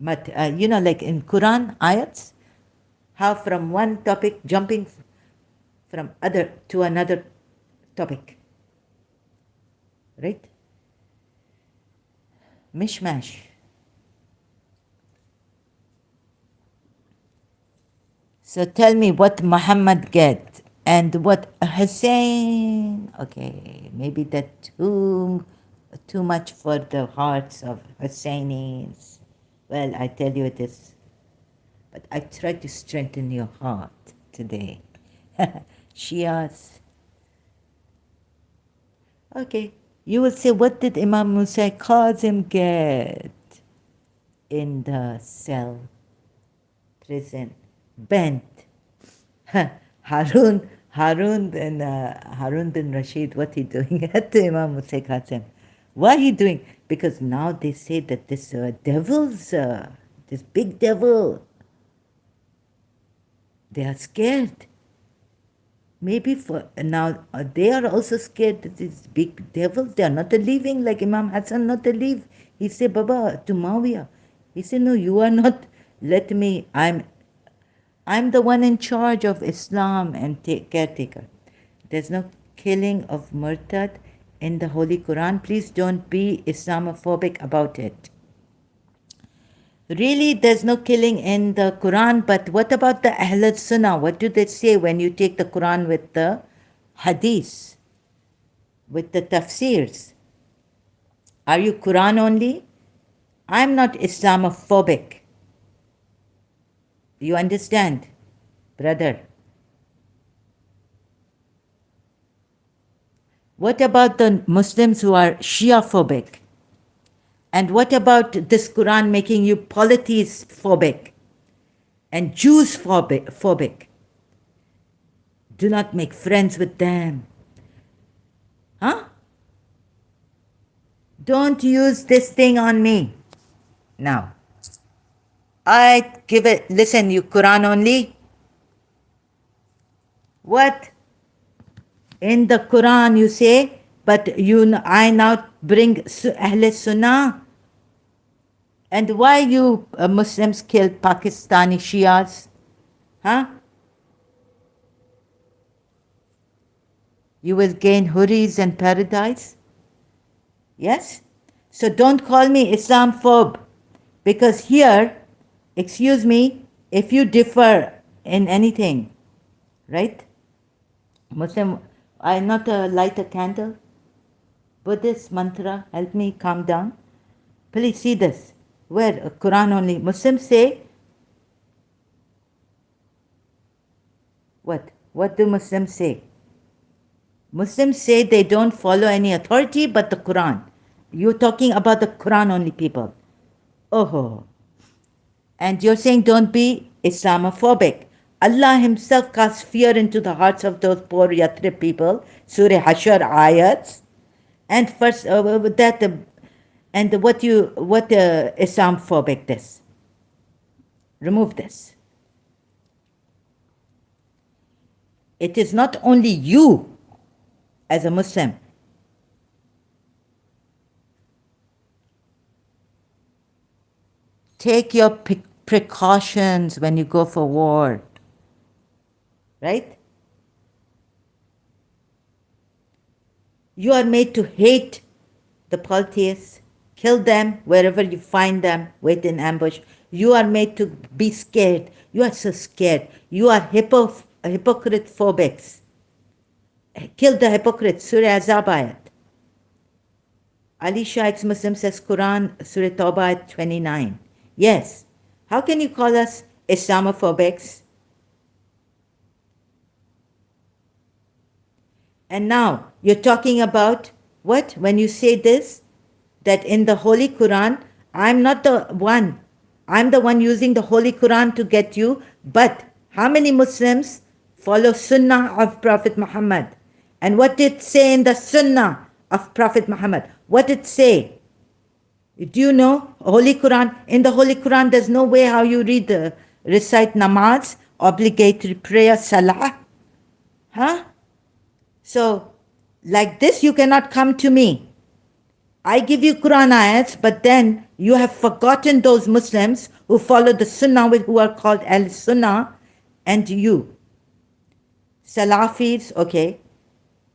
But, like in Quran ayats, how from one topic jumping from other to another topic. Right? Mishmash. So tell me what Muhammad get and what Hussein. Okay, maybe that too much for the hearts of Husseinis. Well, I tell you it is. But I try to strengthen your heart today. Shias. Okay. You will say, what did Imam Musa Kazim get in the cell, prison? Bent. Harun bin Rashid, what he doing at the Imam Musa Kazim? What he doing? Because now they say that this devils, this big devil, they are scared. Maybe for now, they are also scared that these big devils, they are not leaving like Imam Hassan not to leave. He said, Baba, to Muawiyah. He said, no, you are not. Let me, I'm the one in charge of Islam and caretaker. There's no killing of murtad in the Holy Quran. Please don't be Islamophobic about it. Really, there's no killing in the Quran, but what about the Ahl Sunnah? What do they say when you take the Quran with the Hadith, with the tafsirs? Are you Quran only? I'm not Islamophobic. You understand, brother? What about the Muslims who are Shia phobic? And what about this Quran making you polytheist phobic and Jews phobic? Do not make friends with them. Huh? Don't use this thing on me. Now, I give it, listen, you Quran only. What? In the Quran you say, but I now bring Ahl Sunnah. And why you Muslims killed Pakistani Shias? Huh? You will gain huris and paradise? Yes? So don't call me Islamphobe. Because here, excuse me, if you differ in anything, right? Muslim, I not light a candle. Buddhist mantra, help me calm down. Please see this. Where? Quran only. Muslims say, what? What do Muslims say? Muslims say they don't follow any authority but the Quran. You're talking about the Quran only people. Oh. And you're saying don't be Islamophobic. Allah himself casts fear into the hearts of those poor Yathrib people. Surah Hashar ayats. And first and what Islamophobic this? Remove this. It is not only you as a Muslim. Take your precautions when you go for war. Right? You are made to hate the polytheists, kill them wherever you find them, wait in ambush. You are made to be scared. You are so scared. You are hypocrite phobics. Kill the hypocrites. Surah Azab ayat. Ali Shah ex-Muslim says Quran, Surah Tawbah ayat 29. Yes. How can you call us Islamophobics? And now you're talking about what? When you say this, that in the Holy Quran, I'm not the one. I'm the one using the Holy Quran to get you. But how many Muslims follow Sunnah of Prophet Muhammad? And what did it say in the Sunnah of Prophet Muhammad? What did it say? Do you know Holy Quran? In the Holy Quran, there's no way how you recite namaz, obligatory prayer, salah. Huh? So, like this, you cannot come to me. I give you Quran ayats, but then you have forgotten those Muslims who follow the Sunnah, who are called Al-Sunnah, and you. Salafis, okay,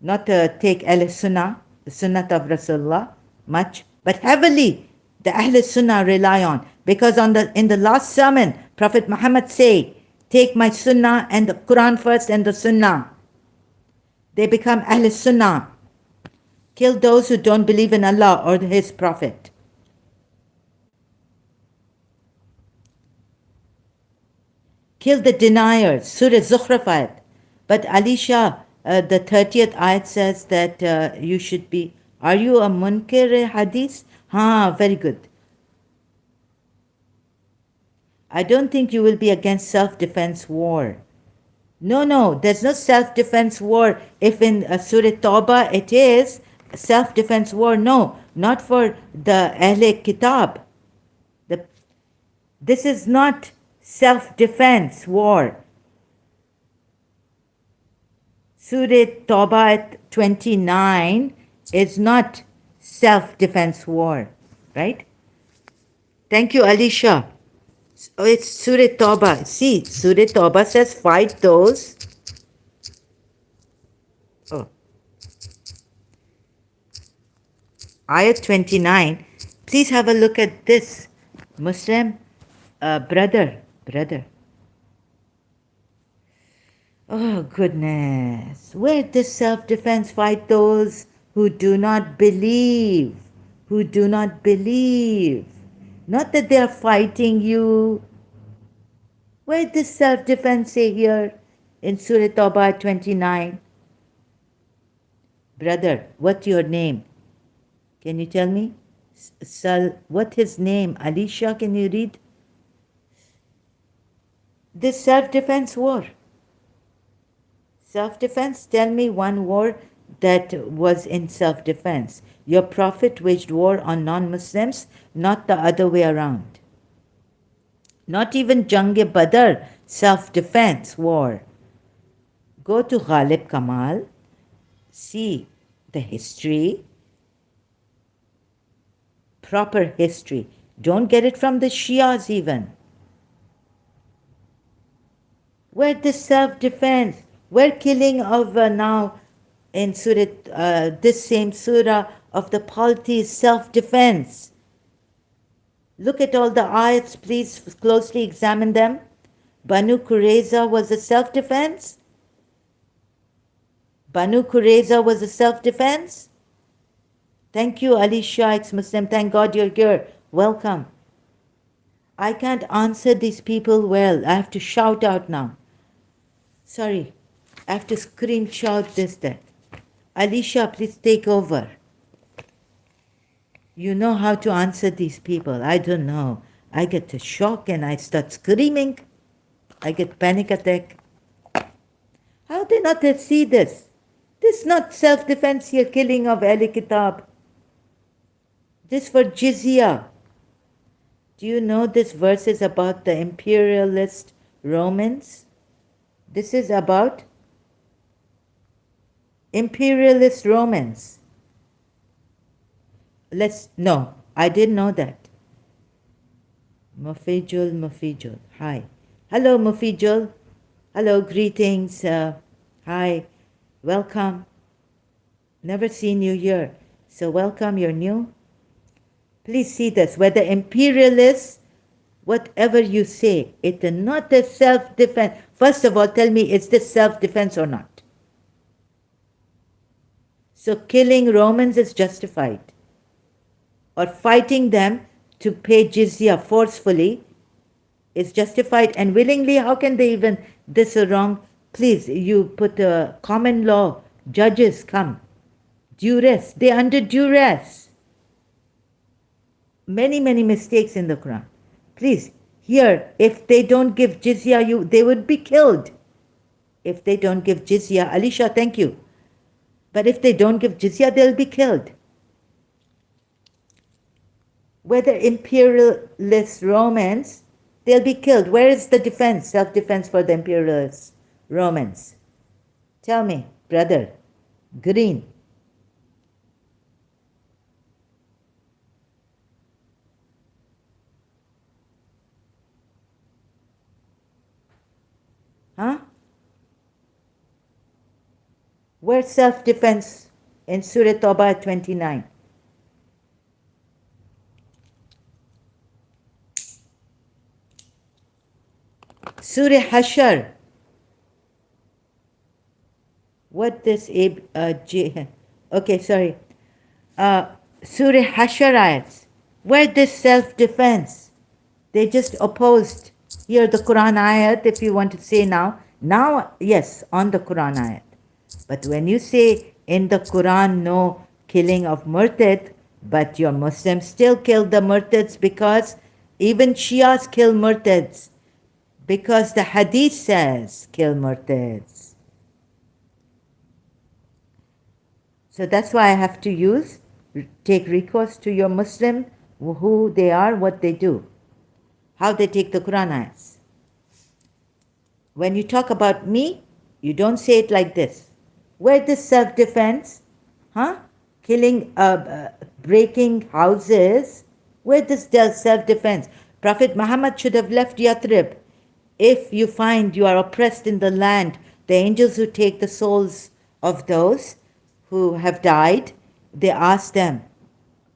not take Al-Sunnah, the Sunnah of Rasulullah, much, but heavily the Ahl-Sunnah rely on. Because in the last sermon, Prophet Muhammad say, take my Sunnah and the Quran first and the Sunnah. They become Ahl-Sunnah. Kill those who don't believe in Allah or His Prophet. Kill the deniers. Surah Zukhruf ayat. But Ali Shah, the 30th ayat says that you should be, are you a munkir hadith? Very good. I don't think you will be against self-defense war. No, there's no self-defense war. If in Surah Tawbah it is self-defense war, no, not for the Ahle Kitab. This is not self-defense war. Surah Tawbah 29 is not self-defense war, right? Thank you, Alisha. Oh, it's Surah Tawbah. See, Surah Tawbah says fight those. Oh. Ayat 29. Please have a look at this. Muslim brother. Oh, goodness. Where does self-defense fight those who do not believe? Who do not believe. Not that they are fighting you. Where does self-defense say here in Surah Tawbah 29? Brother, what's your name? Can you tell me? What his name? Alisha, can you read? This self-defense war. Self-defense, tell me one war that was in self-defense. Your Prophet waged war on non-Muslims, not the other way around. Not even Jang-e-Badr, self-defense war. Go to Ghalib Kamal, see the history, proper history. Don't get it from the Shias even. Where the self-defense? Where killing of now in Surah, this same surah of the Polytheists, self-defense? Look at all the ayats, please closely examine them. Banu Qurayza was a self-defense? Banu Qurayza was a self-defense? Thank you, Ali Shah, ex-Muslim. Thank God you're here. Welcome. I can't answer these people well. I have to shout out now. Sorry. I have to scream, shout this, that. Ali Shah, please take over. You know how to answer these people. I don't know. I get a shock and I start screaming. I get panic attack. How they not see this? This is not self-defense here, killing of Ahl Kitab. This for jizya. Do you know this verse is about the imperialist Romans? This is about imperialist Romans. No, I didn't know that. Mufijul. Hi. Hello, Mufijul. Hello, greetings. Hi. Welcome. Never seen you here. So welcome, you're new. Please see this. Where the imperialist whatever you say, it's not a self-defense. First of all, tell me, is this self-defense or not? So killing Romans is justified. Or fighting them to pay jizya forcefully is justified and willingly. How can they even, this is wrong? Please, you put a common law, judges come. Duress, they're under duress. Many mistakes in the Quran. Please, here, if they don't give jizya, they would be killed. If they don't give jizya, Alisha, thank you. But if they don't give jizya, they'll be killed. Whether imperialist Romans, they'll be killed. Where is the defense, self-defense for the imperialist Romans? Tell me, brother, green. Huh? Where's self-defense in Surah Tawbah 29? Surah Hashar. What this okay, sorry. Surah Hashar ayats. Where this self-defense? They just opposed. Here the Quran ayat, if you want to say now. Now, yes, on the Quran ayat. But when you say in the Quran, no killing of murtad, but your Muslims still kill the murtads because even Shias kill murtads. Because the hadith says kill murtads. So that's why I have to take recourse to your Muslim, who they are, what they do, how they take the Quran ayats. When you talk about me, you don't say it like this. Where this self-defense? Huh? Killing, breaking houses. Where this self-defense? Prophet Muhammad should have left Yathrib. If you find you are oppressed in the land, the angels who take the souls of those who have died, they ask them,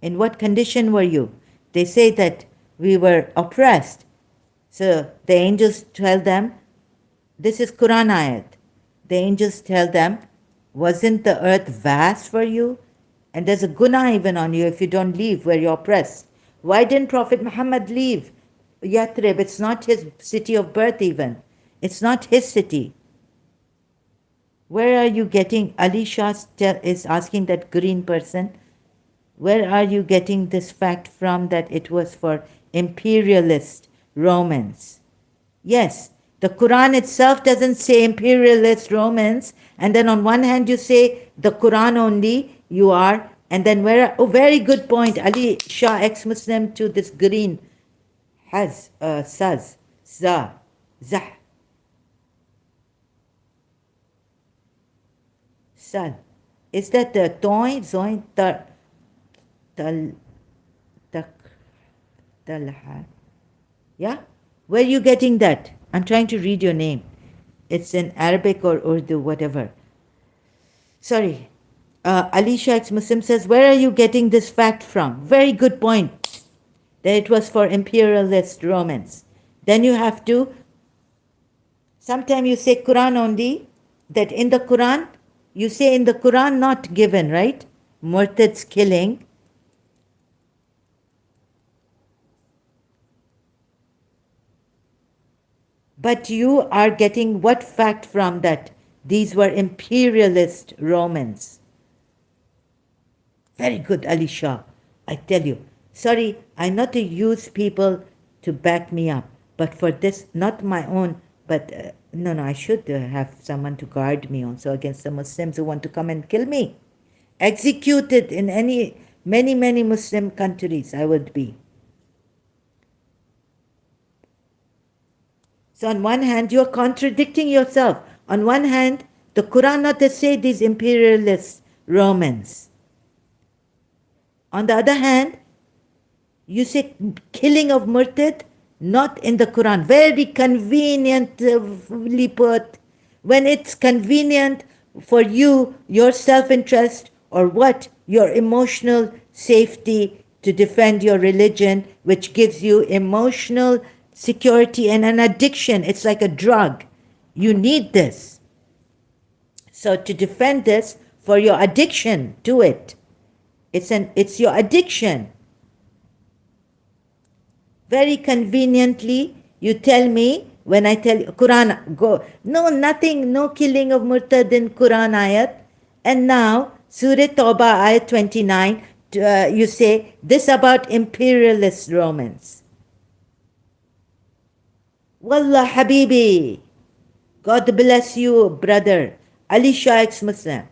in what condition were you? They say that we were oppressed. So the angels tell them, this is Quran ayat. The angels tell them, wasn't the earth vast for you? And there's a guna even on you if you don't leave where you're oppressed. Why didn't Prophet Muhammad leave Yathrib? It's not his city of birth even. It's not his city. Where are you getting, Ali Shah is asking that green person, where are you getting this fact from that it was for imperialist Romans? Yes, the Quran itself doesn't say imperialist Romans, and then on one hand you say the Quran only, you are, and then very good point, Ali Shah, ex-Muslim to this green, has, saz, za, zah, sal. Is that the toy, zoin, tal, tak, talha? Yeah? Where are you getting that? I'm trying to read your name. It's in Arabic or Urdu, whatever. Sorry. Alisha ex-Muslim says, where are you getting this fact from? Very good point. That it was for imperialist Romans. Then you have to, sometimes you say Quran only, that in the Quran, you say in the Quran not given, right? Murtad's killing. But you are getting what fact from that? These were imperialist Romans. Very good, Ali Shah. I tell you. Sorry, I not to use people to back me up. But for this, not my own, but no, I should have someone to guard me also against the Muslims who want to come and kill me. Executed in many Muslim countries, I would be. So on one hand, you are contradicting yourself. On one hand, the Quran not to say these imperialist Romans. On the other hand, you say killing of murtad, not in the Quran. Very conveniently put. When it's convenient for you, your self-interest, or what? Your emotional safety to defend your religion, which gives you emotional security and an addiction. It's like a drug. You need this. So to defend this for your addiction to it, it's your addiction. Very conveniently, you tell me, when I tell you, Quran, go, no, nothing, no killing of murtad in Quran ayat. And now, Surah Tawbah ayat 29, you say, this about imperialist Romans. Wallah Habibi, God bless you, brother. Ali Shah ex-Muslim.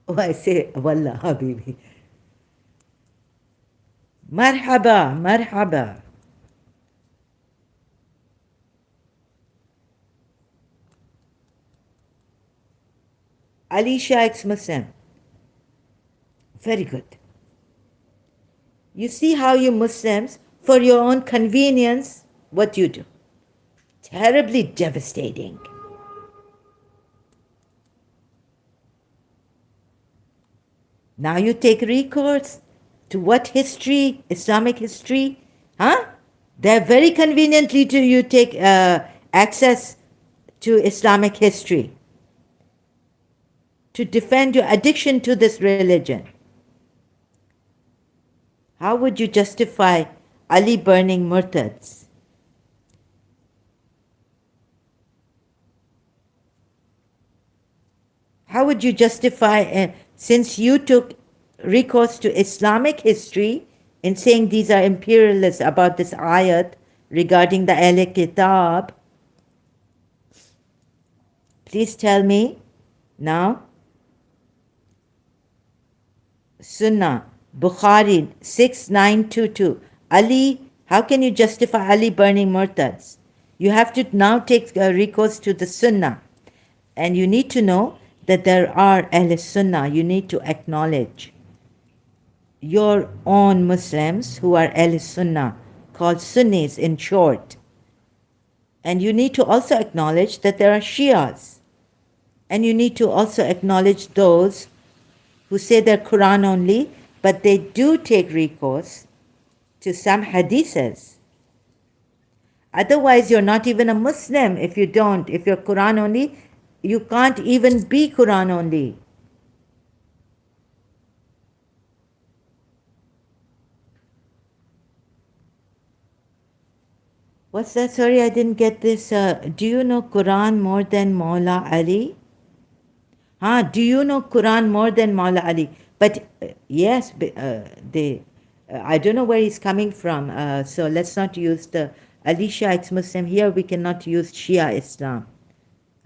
Oh, I say, Wallah Habibi. Marhaba, marhaba. Ali Shah ex-Muslim. Very good. You see how you Muslims, for your own convenience, what you do. Terribly devastating. Now you take recourse to what history? Islamic history? Huh? They're very conveniently to you take access to Islamic history to defend your addiction to this religion. How would you justify Ali burning murtads? How would you justify, since you took recourse to Islamic history in saying these are imperialists about this ayat regarding the Ahl Kitab, please tell me now. Sunnah, Bukhari 6922. Ali, how can you justify Ali burning murtads? You have to now take recourse to the Sunnah. And you need to know that there are Ahl Sunnah. You need to acknowledge your own Muslims who are Ahl Sunnah, called Sunnis in short. And you need to also acknowledge that there are Shias. And you need to also acknowledge those who say they're Quran only, but they do take recourse to some hadiths. Otherwise, you're not even a Muslim if you don't. If you're Quran only, you can't even be Quran only. What's that? Sorry, I didn't get this. Do you know Quran more than Maula Ali? Do you know Quran more than Maula Ali? But yes, I don't know where he's coming from. So let's not use the Ali Shah ex-Muslim. Here we cannot use Shia Islam,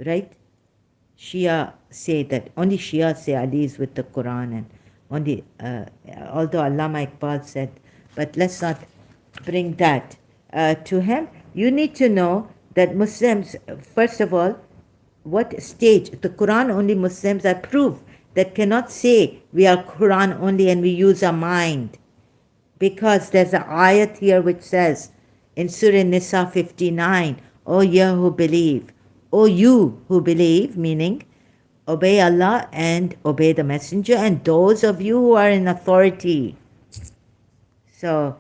right? Shia say that, only Shia say Ali is with the Quran, and only, although Allama Iqbal said, but let's not bring that to him. You need to know that Muslims, first of all, what stage? The Quran only Muslims are proof that cannot say we are Quran only and we use our mind. Because there's an ayat here which says in Surah Nisa 59, O ye who believe, O you who believe, meaning obey Allah and obey the Messenger, and those of you who are in authority. So,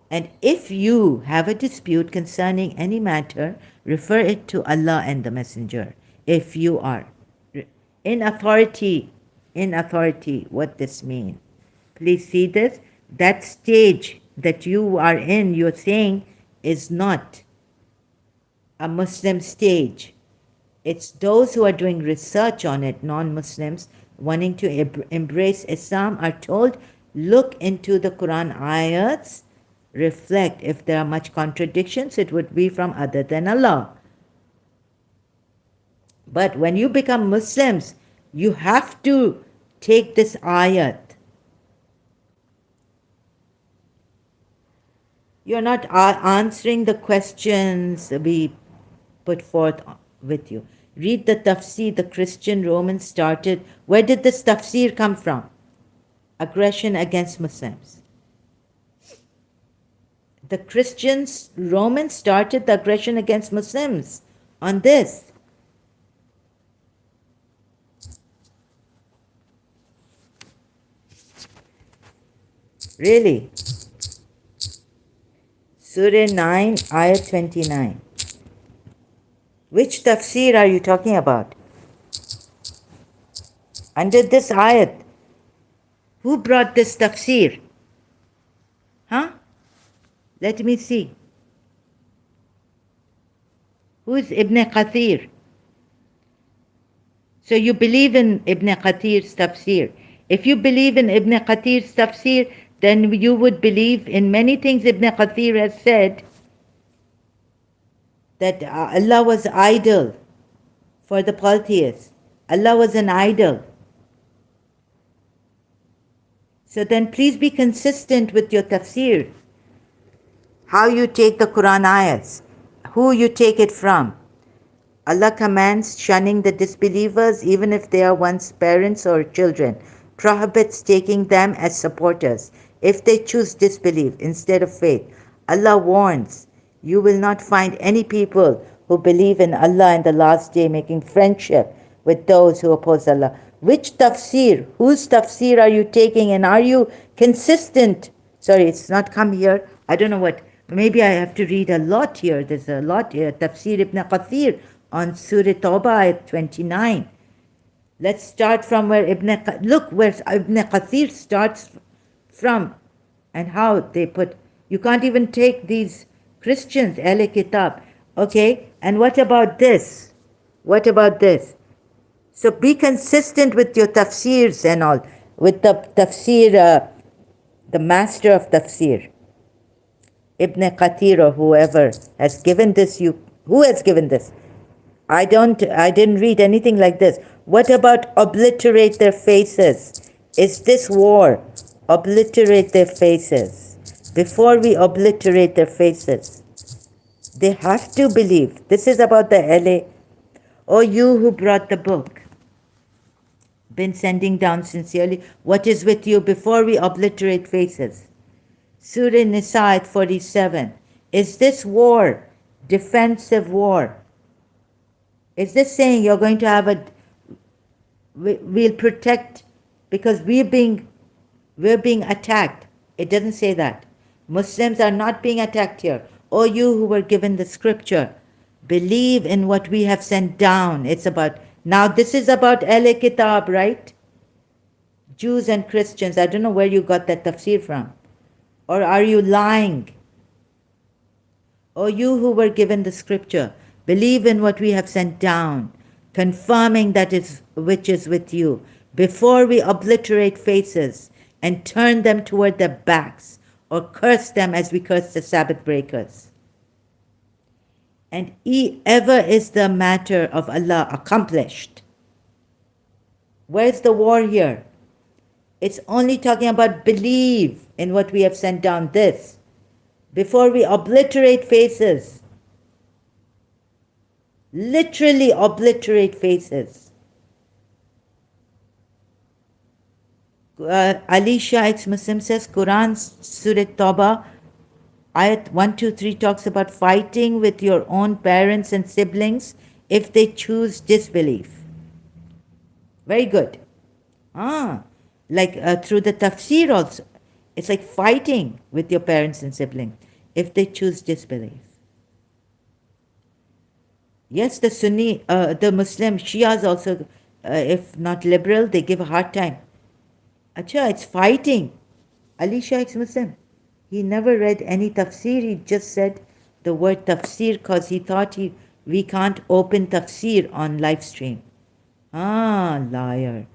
and if you have a dispute concerning any matter, refer it to Allah and the Messenger. If you are in authority, what this means. Please see this. That stage that you are in, you're saying, is not a Muslim stage. It's those who are doing research on it, non-Muslims, wanting to embrace Islam, are told, look into the Quran ayats, reflect. If there are much contradictions, it would be from other than Allah. But when you become Muslims, you have to take this ayat. You're not answering the questions we put forth with you. Read the tafsir. The Christian Romans started. Where did this tafsir come from? Aggression against Muslims. The Christians, Romans started the aggression against Muslims on this. Really? Surah 9, Ayah 29. Which tafsir are you talking about? Under this ayat. Who brought this tafsir? Huh? Let me see. Who is Ibn Kathir? So you believe in Ibn Kathir's tafsir. If you believe in Ibn Kathir's tafsir, then you would believe in many things Ibn Kathir has said, that Allah was idle for the polytheists. Allah was an idol. So then please be consistent with your tafsir. How you take the Quran ayats, who you take it from. Allah commands shunning the disbelievers even if they are one's parents or children, prohibits taking them as supporters if they choose disbelief instead of faith. Allah warns, you will not find any people who believe in Allah and the last day making friendship with those who oppose Allah. Which tafsir, whose tafsir are you taking, and are you consistent? Sorry, it's not come here. I don't know what. Maybe I have to read a lot here. There's a lot here. Tafsir Ibn Kathir on Surah Tawbah at 29. Let's start from where look where Ibn Kathir starts from and how they put. You can't even take these Christians, Ahle Kitab. Okay, and what about this? What about this? So be consistent with your tafsirs and all. With the tafsir, the master of tafsir, Ibn Kathir or whoever has given this. Who has given this? I didn't read anything like this. What about obliterate their faces? Is this war? Obliterate their faces. Before we obliterate their faces, they have to believe. This is about the LA. Oh, you who brought the book, been sending down sincerely, what is with you before we obliterate faces? Surah Nisa at 47. Is this war? Defensive war? Is this saying you're going to have we'll protect because we're being attacked? It doesn't say that. Muslims are not being attacked here. Oh, you who were given the scripture, believe in what we have sent down. It's about, now this is about Ahle Kitab, right? Jews and Christians. I don't know where you got that tafsir from. Or are you lying? Oh, you who were given the scripture, believe in what we have sent down, confirming that which is with you, before we obliterate faces and turn them toward their backs, or curse them as we curse the Sabbath breakers. And ever is the matter of Allah accomplished. Where's the war here? It's only talking about believe in what we have sent down, this, before we obliterate faces. Literally obliterate faces. Alicia ex-Muslim says, Quran, Surah Tawbah, Ayat 123 talks about fighting with your own parents and siblings if they choose disbelief. Very good. Like through the tafsir also. It's like fighting with your parents and siblings if they choose disbelief. Yes, the Sunni, the Muslim Shias also, if not liberal, they give a hard time. Acha, it's fighting. Alicia ex-Muslim. He never read any tafsir. He just said the word tafsir because he thought we can't open tafsir on live stream. Liar.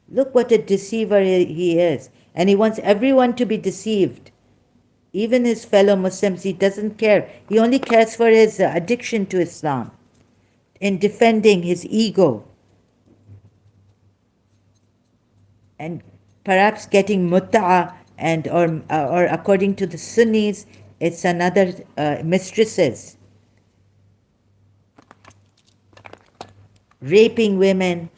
Look what a deceiver he is. And he wants everyone to be deceived. Even his fellow Muslims, he doesn't care. He only cares for his addiction to Islam, in defending his ego, and perhaps getting mut'a, and or according to the Sunnis, it's another mistresses, raping women.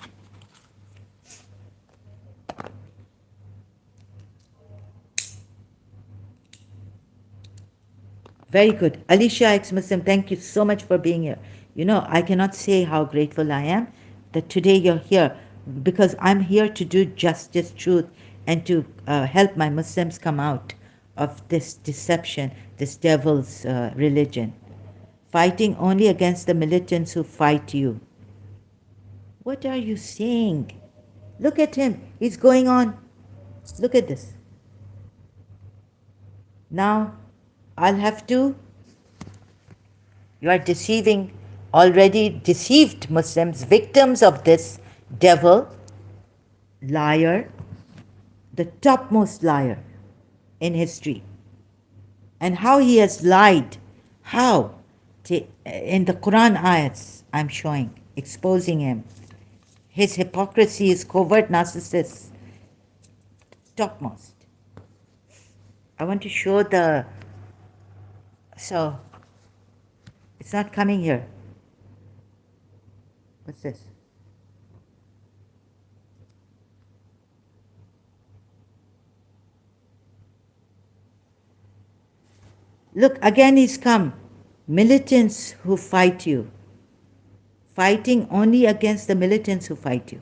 Very good. Alicia ex-Muslim, thank you so much for being here. You know, I cannot say how grateful I am that today you're here, because I'm here to do justice, truth, and to help my Muslims come out of this deception, this devil's religion. Fighting only against the militants who fight you. What are you saying? Look at him. He's going on. Look at this. Now, I'll have to. You are deceiving, already deceived Muslims, victims of this devil, liar, the topmost liar in history. And how he has lied. How? In the Quran ayats, I'm showing, exposing him. His hypocrisy is covert narcissist, topmost. I want to show the. So, it's not coming here. What's this? Look, again he's come. Militants who fight you. Fighting only against the militants who fight you.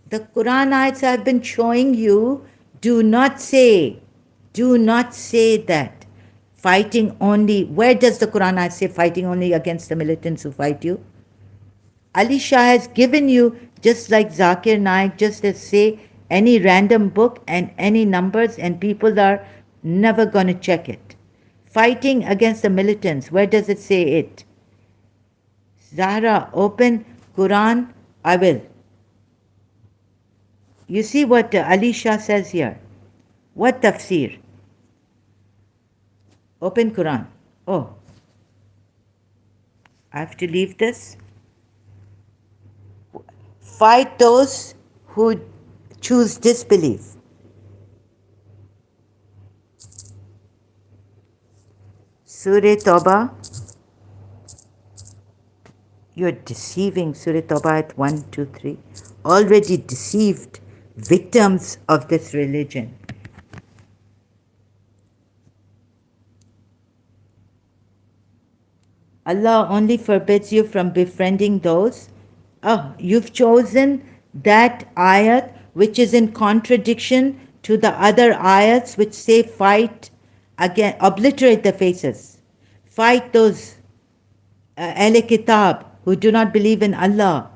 The Quran ayats I've been showing you do not say that. Fighting only, where does the Quran ayat say fighting only against the militants who fight you? Ali Shah has given you, just like Zakir Naik, just as say any random book and any numbers, and people are never going to check it. Fighting against the militants, where does it say it? Zahra, open Quran, I will. You see what Ali Shah says here? What tafsir? Open Quran. Oh, I have to leave this. Fight those who choose disbelief. Surah Tawbah. You're deceiving. Surah Tawbah at 1, 2, 3. Already deceived victims of this religion. Allah only forbids you from befriending those. Oh, you've chosen that ayat which is in contradiction to the other ayats which say fight again, obliterate the faces. Fight those Ahl Kitab who do not believe in Allah.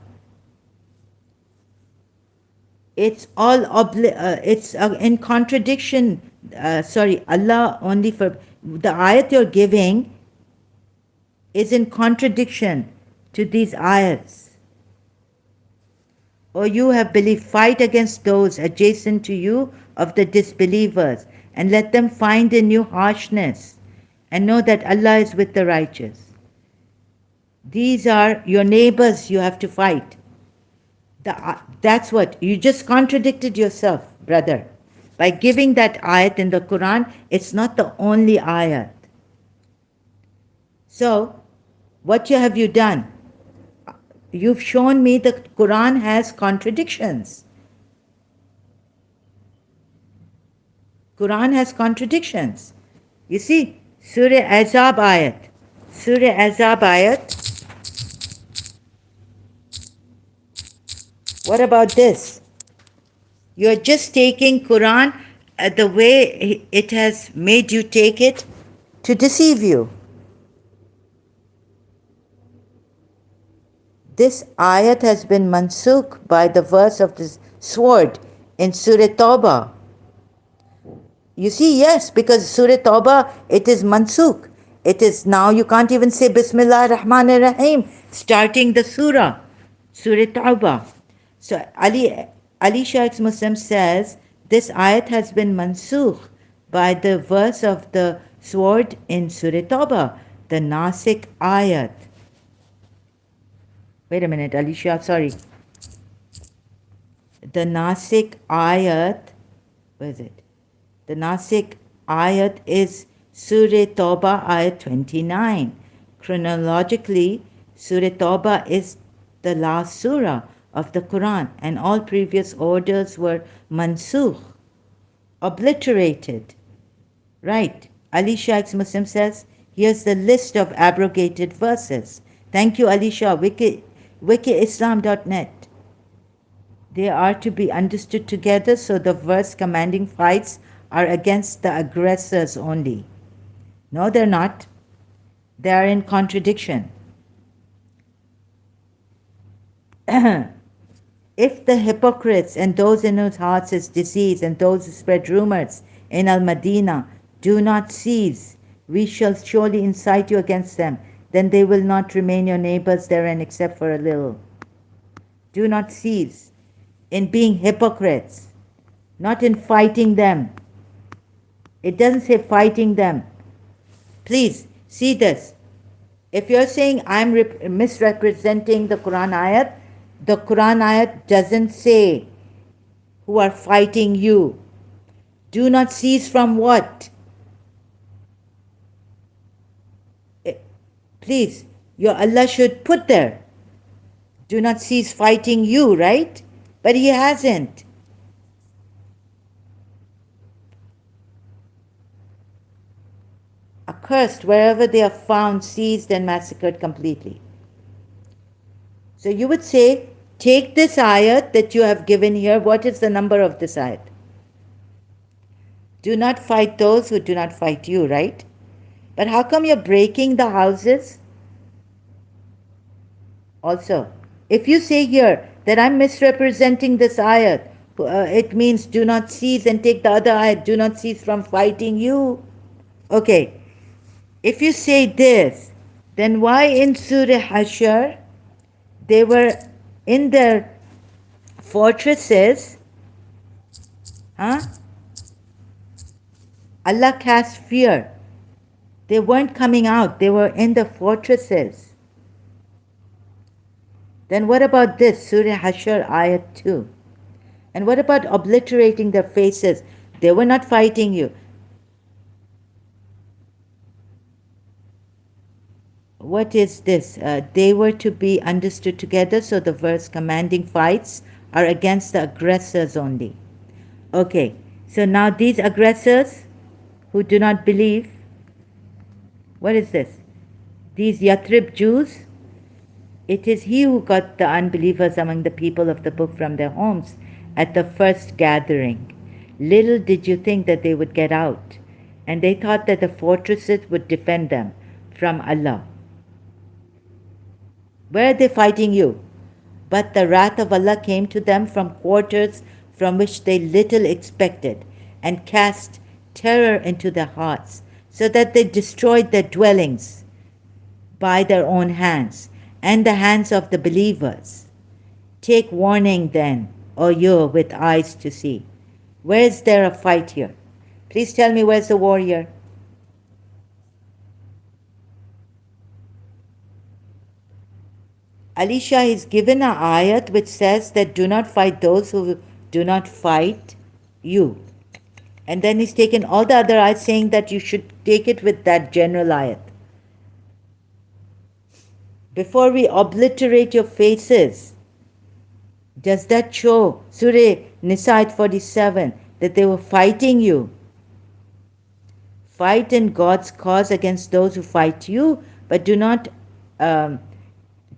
It's all it's in contradiction. Allah only for the ayat you're giving is in contradiction to these ayats. Or you have believed, fight against those adjacent to you of the disbelievers, and let them find in you harshness, and know that Allah is with the righteous. These are your neighbors you have to fight. That's what, you just contradicted yourself, brother. By giving that ayat in the Quran, it's not the only ayat. So, what have you done? You've shown me the Quran has contradictions. Quran has contradictions. You see, Surah Azab ayat. Surah Azab ayat. What about this? You're just taking Quran the way it has made you take it to deceive you. This ayat has been mansukh by the verse of this sword in Surah Tawbah. You see, yes, because Surah Tawbah, it is mansukh. It is now, you can't even say Bismillah ar-Rahman ar-Rahim, starting the surah, Surah Tawbah. So Ali Shah Muslim says, this ayat has been mansukh by the verse of the sword in Surah Tawbah, the Nasikh ayat. Wait a minute, Ali Shah, sorry. The Nasikh ayat, where is it? The Nasikh ayat is Surah Tawbah ayat 29. Chronologically, Surah Tawbah is the last surah of the Quran, and all previous orders were mansukh, obliterated. Right. Ali Shah Muslim says, here's the list of abrogated verses. Thank you, Ali Shah. Wikiislam.net. They are to be understood together, so the verse commanding fights are against the aggressors only. No, they're not. They are in contradiction. If the hypocrites and those in whose hearts is disease and those who spread rumors in Al-Madinah do not cease, we shall surely incite you against them. Then they will not remain your neighbors therein except for a little. Do not cease in being hypocrites, not in fighting them. It doesn't say fighting them. Please see this. If you're saying I'm misrepresenting the Quran ayat doesn't say who are fighting you. Do not cease from what? Please, your Allah should put there. Do not cease fighting you, right? But He hasn't. Accursed wherever they are found, seized and massacred completely. So you would say, take this ayat that you have given here. What is the number of this ayat? Do not fight those who do not fight you, right? But how come you're breaking the houses? Also, if you say here that I'm misrepresenting this ayat, it means do not cease, and take the other ayat, do not cease from fighting you. Okay, if you say this, then why in Surah Hashr they were in their fortresses, Allah cast fear. They weren't coming out, they were in the fortresses. Then what about this, Surah Hashr ayat 2? And what about obliterating their faces? They were not fighting you. What is this? They were to be understood together, so the verse commanding fights are against the aggressors only. Okay, so now these aggressors who do not believe, what is this? These Yathrib Jews, it is he who got the unbelievers among the people of the book from their homes at the first gathering. Little did you think that they would get out, and they thought that the fortresses would defend them from Allah. Where are they fighting you? But the wrath of Allah came to them from quarters from which they little expected, and cast terror into their hearts, so that they destroyed their dwellings by their own hands and the hands of the believers. Take warning then, O you with eyes to see. Where is there a fight here? Please tell me, where's the war here? Alicia is given an ayat which says that do not fight those who do not fight you. And then he's taken all the other ayats saying that you should take it with that general ayat. Before we obliterate your faces, does that show, Surah Nisa 47, that they were fighting you? Fight in God's cause against those who fight you, but do not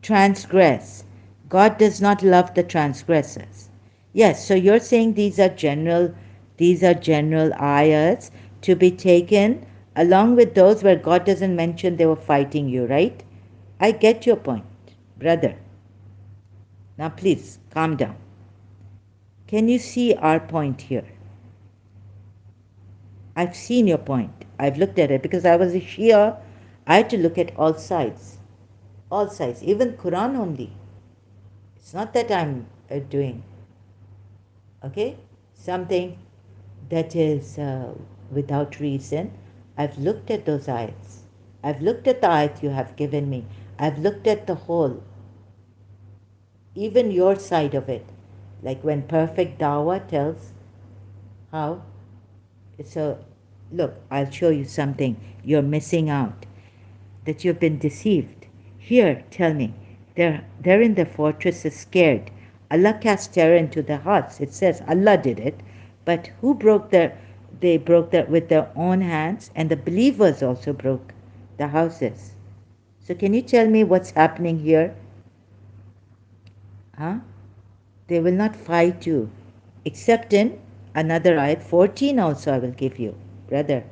transgress. God does not love the transgressors. Yes, so you're saying these are general ayats to be taken along with those where God doesn't mention they were fighting you, right? I get your point, brother. Now please, calm down. Can you see our point here? I've seen your point. I've looked at it because I was a Shia. I had to look at all sides. All sides, even Quran only. It's not that I'm doing, okay, something that is without reason. I've looked at those ayats. I've looked at the ayat you have given me. I've looked at the whole, even your side of it. Like when Perfect Dawah tells how, so look, I'll show you something you're missing out, that you've been deceived. Here, tell me, they're in the fortresses scared. Allah cast terror into their hearts. It says Allah did it, but who broke they broke that with their own hands, and the believers also broke the houses. So can you tell me what's happening here? They will not fight you. Except in another ayat, 14 also I will give you, brother.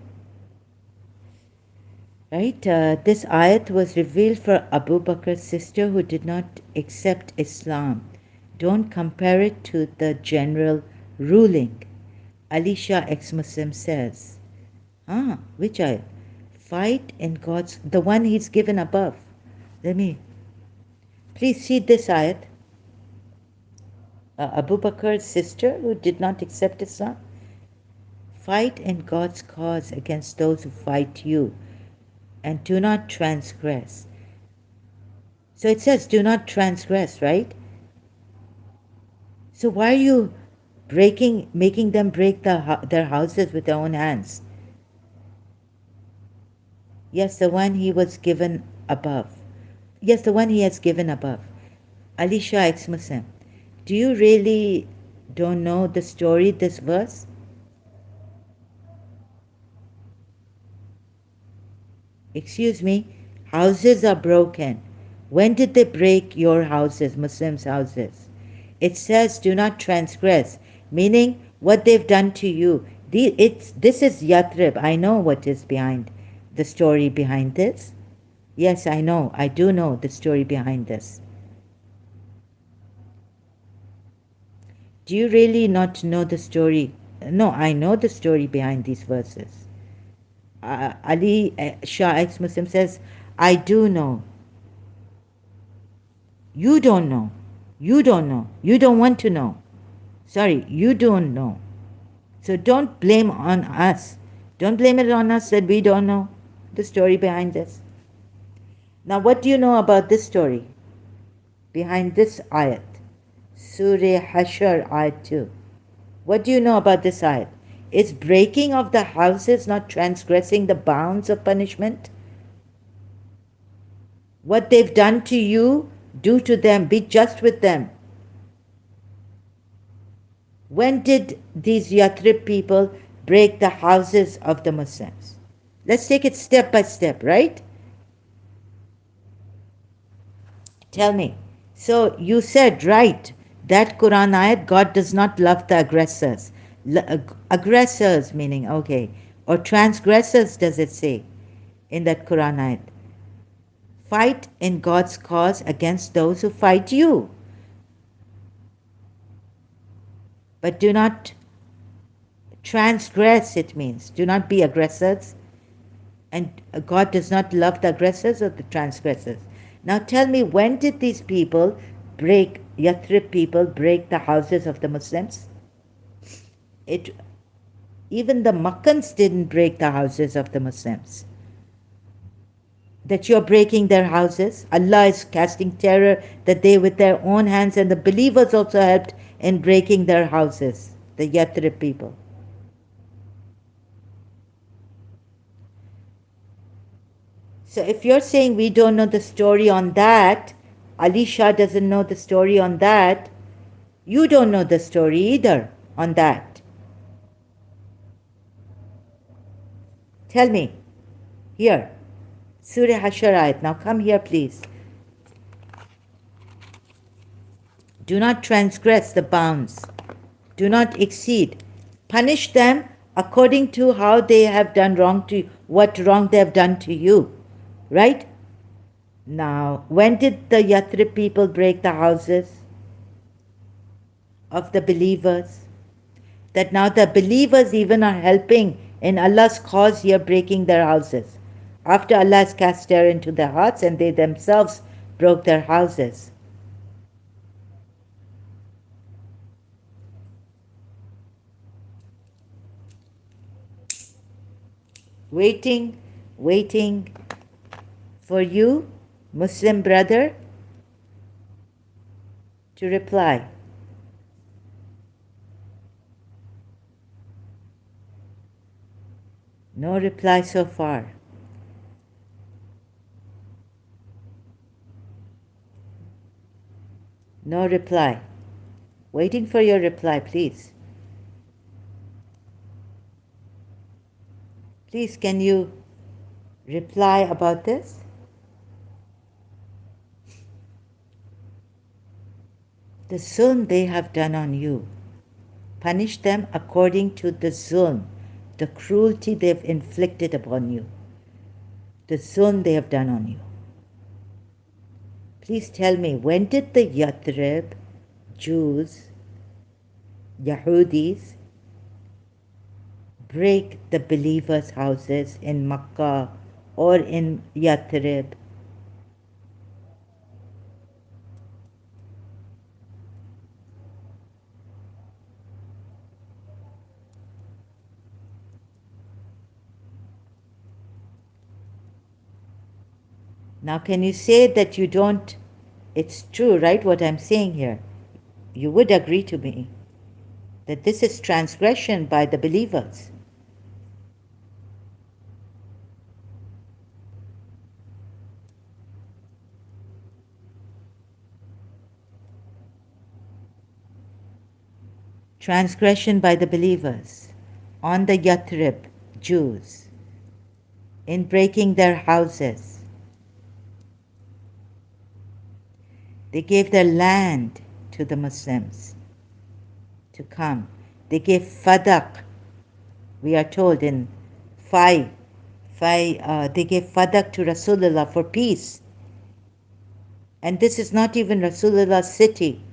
Right? This ayat was revealed for Abu Bakr's sister who did not accept Islam. Don't compare it to the general ruling. Ex-Shia ex-Muslim says, which ayat? Fight in God's, the one he's given above. Let me, please see this ayat. Abu Bakr's sister who did not accept Islam. Fight in God's cause against those who fight you, and do not transgress. So it says do not transgress, right? So why are you making them break their houses with their own hands? Yes, the one he was given above. Yes, the one he has given above. Ex-Shia ex-Muslim. Do you really don't know the story, this verse? Excuse me, houses are broken. When did they break your houses, Muslims' houses? It says do not transgress, meaning what they've done to you. This is Yathrib. I know what is behind the story behind this. Yes, I know. I do know the story behind this. Do you really not know the story? No, I know the story behind these verses. Ex-Shia ex-Muslim says, I do know. You don't know. You don't know. You don't want to know. Sorry, you don't know. So don't blame on us. Don't blame it on us that we don't know the story behind this. Now, what do you know about this story behind this ayat? Surah Hashr ayat 2. What do you know about this ayat? Is breaking of the houses not transgressing the bounds of punishment? What they've done to you, do to them, be just with them. When did these Yathrib people break the houses of the Muslims? Let's take it step by step, right? Tell me. So you said, right, that Quran ayat, God does not love the aggressors. Aggressors meaning, okay, or transgressors does it say in that Quran ayat? Fight in God's cause against those who fight you. But do not transgress, it means. Do not be aggressors. And God does not love the aggressors or the transgressors. Now tell me, when did these people Yathrib people break the houses of the Muslims? Even the Makkans didn't break the houses of the Muslims. That you're breaking their houses. Allah is casting terror that they with their own hands, and the believers also helped in breaking their houses, the Yathrib people. So if you're saying we don't know the story on that, Ex-Shia doesn't know the story on that, you don't know the story either on that. Tell me. Here. Surah Hashr ayat. Now come here, please. Do not transgress the bounds. Do not exceed. Punish them according to how they have done wrong to you, what wrong they have done to you. Right? Now, when did the Yathrib people break the houses of the believers? That now the believers even are helping in Allah's cause here, breaking their houses. After Allah has cast terror into their hearts and they themselves broke their houses. Waiting for you, Muslim brother, to reply. No reply so far. No reply. Waiting for your reply, please. Please, can you reply about this? The zulm they have done on you. Punish them according to the zulm, the cruelty they've inflicted upon you. The zulm they have done on you. Please tell me, when did the Yathrib Jews, Yahudis, break the believers' houses in Makkah or in Yathrib? Now, can you say that you don't? It's true, right, what I'm saying here? You would agree to me that this is transgression by the believers. Transgression by the believers on the Yathrib Jews in breaking their houses. They gave their land to the Muslims to come. They gave fadak. We are told in they gave fadak to Rasulullah for peace. And this is not even Rasulullah's city.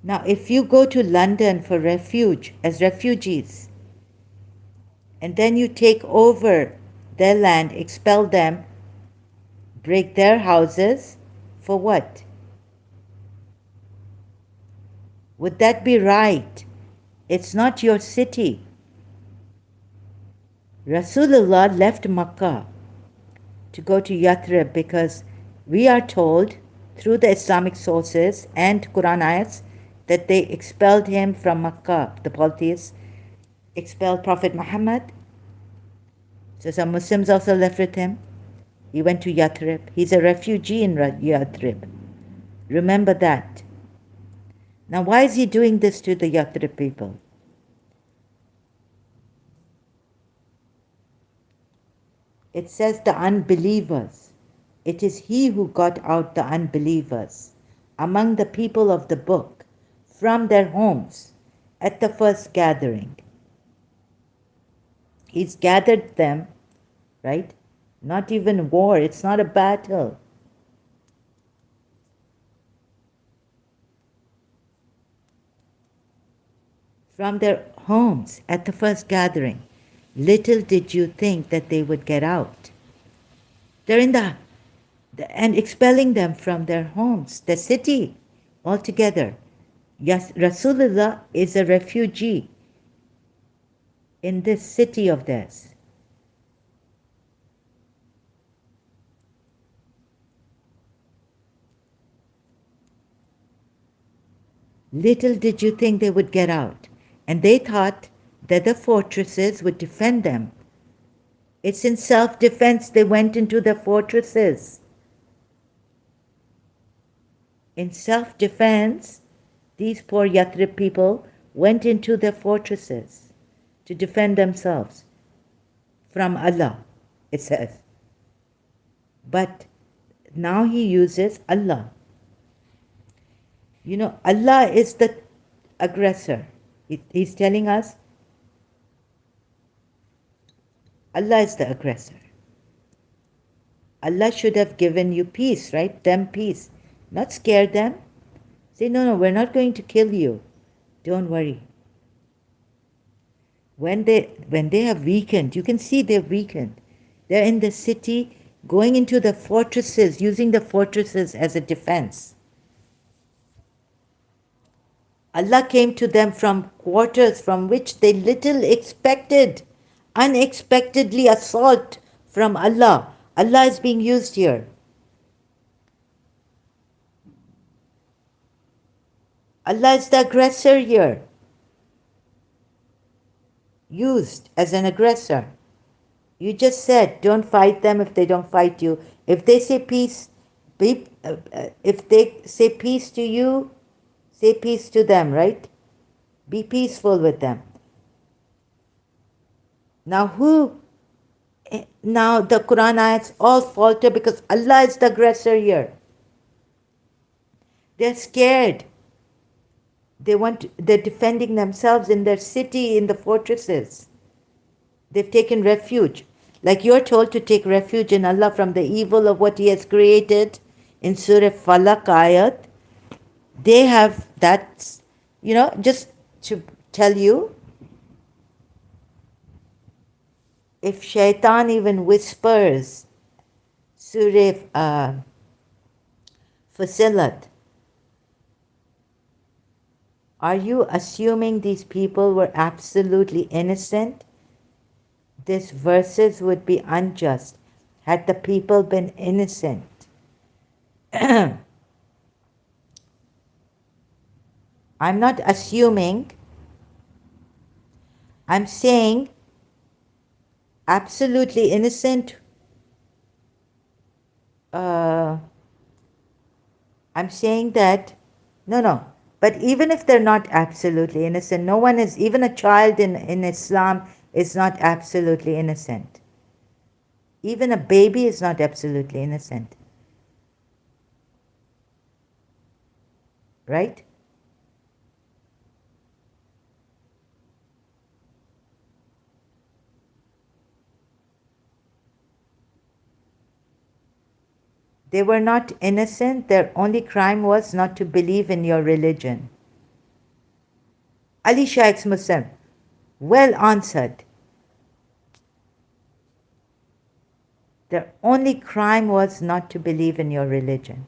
Now, if you go to London for refuge as refugees, and then you take over their land, expel them, break their houses, for what? Would that be right? It's not your city. Rasulullah left Makkah to go to Yathrib because we are told through the Islamic sources and Quran ayats that they expelled him from Makkah. The Polytheists expelled Prophet Muhammad. So some Muslims also left with him. He went to Yathrib. He's a refugee in Yathrib. Remember that. Now, why is he doing this to the Yathrib people? It says the unbelievers. It is he who got out the unbelievers among the people of the book from their homes at the first gathering. He's gathered them, right? Not even war, it's not a battle. From their homes at the first gathering. Little did you think that they would get out. They're in and expelling them from their homes, the city, altogether. Yes, Rasulullah is a refugee in this city of theirs. Little did you think they would get out. And they thought that the fortresses would defend them. It's in self-defense they went into the fortresses. In self-defense, these poor Yathrib people went into their fortresses to defend themselves from Allah, it says. But now he uses Allah. You know, Allah is the aggressor. He's telling us Allah is the aggressor. Allah should have given you peace, right? Them peace. Not scare them. Say, no, we're not going to kill you. Don't worry. When they have weakened, you can see they've weakened. They're in the city, going into the fortresses, using the fortresses as a defense. Allah came to them from quarters from which they little expected. Unexpectedly assault from Allah. Allah is being used here. Allah is the aggressor here. Used as an aggressor. You just said, don't fight them if they don't fight you. If they say peace, if they say peace to you, say peace to them, right? Be peaceful with them. Now who Now the Quran ayats all falter because Allah is the aggressor here. They're scared. They're defending themselves in their city, in the fortresses. They've taken refuge. Like you're told to take refuge in Allah from the evil of what He has created in Surah Falaq ayat. They have that, just to tell you, if shaitan even whispers, Surah Fusilat, are you assuming these people were absolutely innocent? These verses would be unjust had the people been innocent. I'm not assuming, I'm saying absolutely innocent. I'm saying that, no. But even if they're not absolutely innocent, no one is, even a child in Islam is not absolutely innocent. Even a baby is not absolutely innocent. Right? They were not innocent. Their only crime was not to believe in your religion. Ali Shah ex-Muslim. Well answered. Their only crime was not to believe in your religion.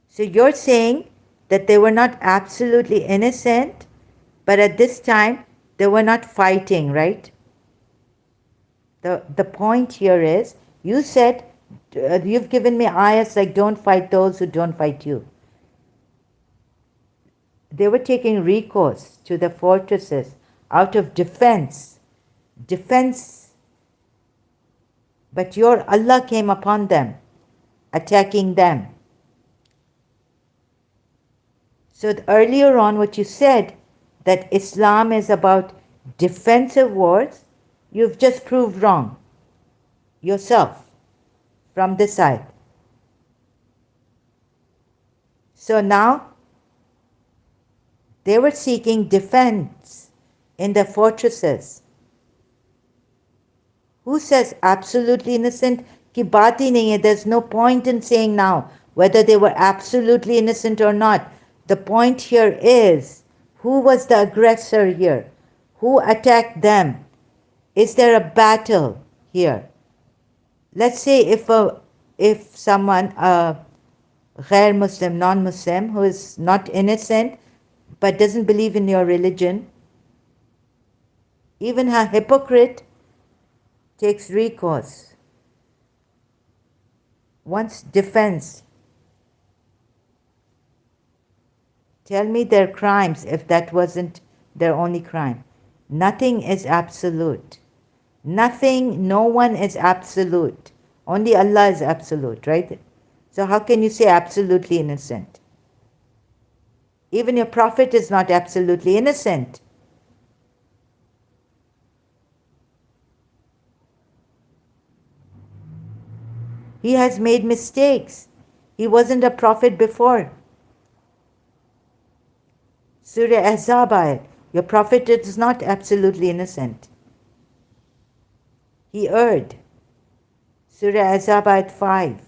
So you're saying that they were not absolutely innocent, but at this time they were not fighting, right? The point here is, you said, you've given me ayahs like don't fight those who don't fight you. They were taking recourse to the fortresses out of defense, but your Allah came upon them, attacking them. So earlier on what you said, that Islam is about defensive wars, you've just proved wrong yourself from this side. So now they were seeking defense in the fortresses. Who says absolutely innocent? Ki baat hi nahi hai. There's no point in saying now whether they were absolutely innocent or not. The point here is, who was the aggressor here? Who attacked them? Is there a battle here? Let's say if someone, ghair Muslim, non-Muslim, who is not innocent but doesn't believe in your religion, even a hypocrite takes recourse, wants defense. Tell me their crimes if that wasn't their only crime. Nothing is absolute. Nothing, no one is absolute. Only Allah is absolute, right? So how can you say absolutely innocent? Even your prophet is not absolutely innocent. He has made mistakes. He wasn't a prophet before. Surah Ahzab ayat. Your prophet is not absolutely innocent. He erred. Surah Ahzab ayat 5.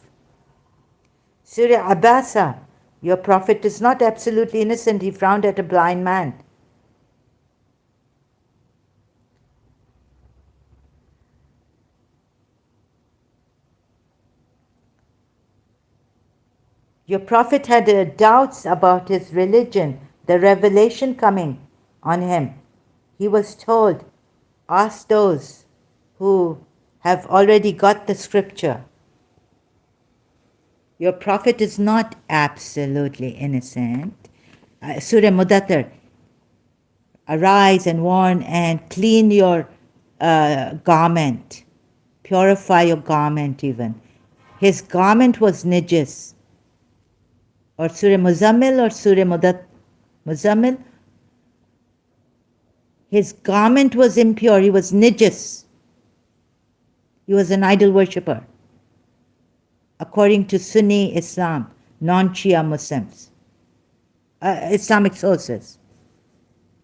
Surah Abasa. Your prophet is not absolutely innocent. He frowned at a blind man. Your prophet had doubts about his religion, the revelation coming on him. He was told, ask those who have already got the scripture. Your prophet is not absolutely innocent. Surah Mudathir, arise and warn and clean your garment. Purify your garment even. His garment was najis. Or Surah Muzammil or Surah Muzammil. His garment was impure. He was najis. He was an idol worshipper, according to Sunni Islam, non-Shia Muslims, Islamic sources.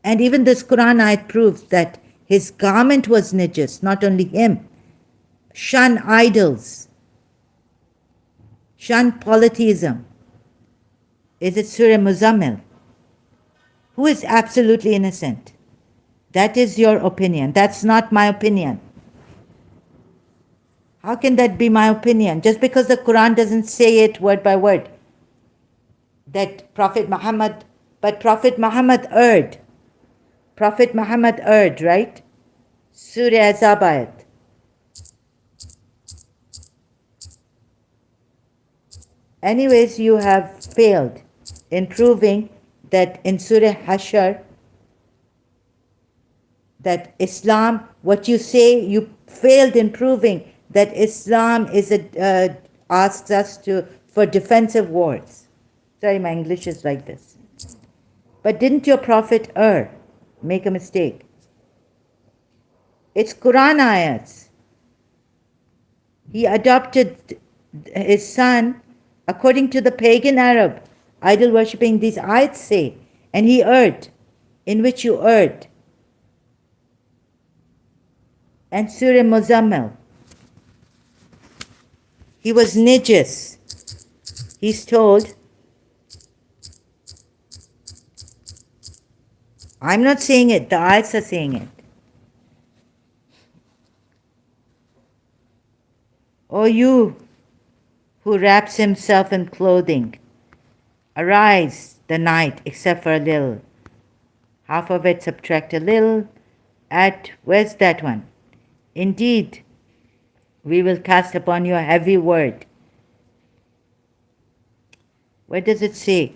And even this Quran ayat proves that his garment was najis, not only him. Shun idols. Shun polytheism. Is it Surah Muzammil? Who is absolutely innocent? That is your opinion. That's not my opinion. How can that be my opinion? Just because the Quran doesn't say it word by word. That Prophet Muhammad, but Prophet Muhammad erred. Prophet Muhammad erred, right? Surah Az-Zabayat. Anyways, you have failed in proving that in Surah Hashar, that Islam, what you say, you failed in proving that Islam is asks us for defensive wars. Sorry, my English is like this. But didn't your Prophet err, make a mistake? It's Quran ayats. He adopted his son according to the pagan Arab idol worshipping, these ayats say, and he erred, in which you erred. And Surah Muzammil, he was najis. He's told, I'm not saying it, the ayats are saying it. O you who wraps himself in clothing, arise the night except for a little. Half of it subtract a little, where's that one? Indeed, we will cast upon you a heavy word. Where does it say?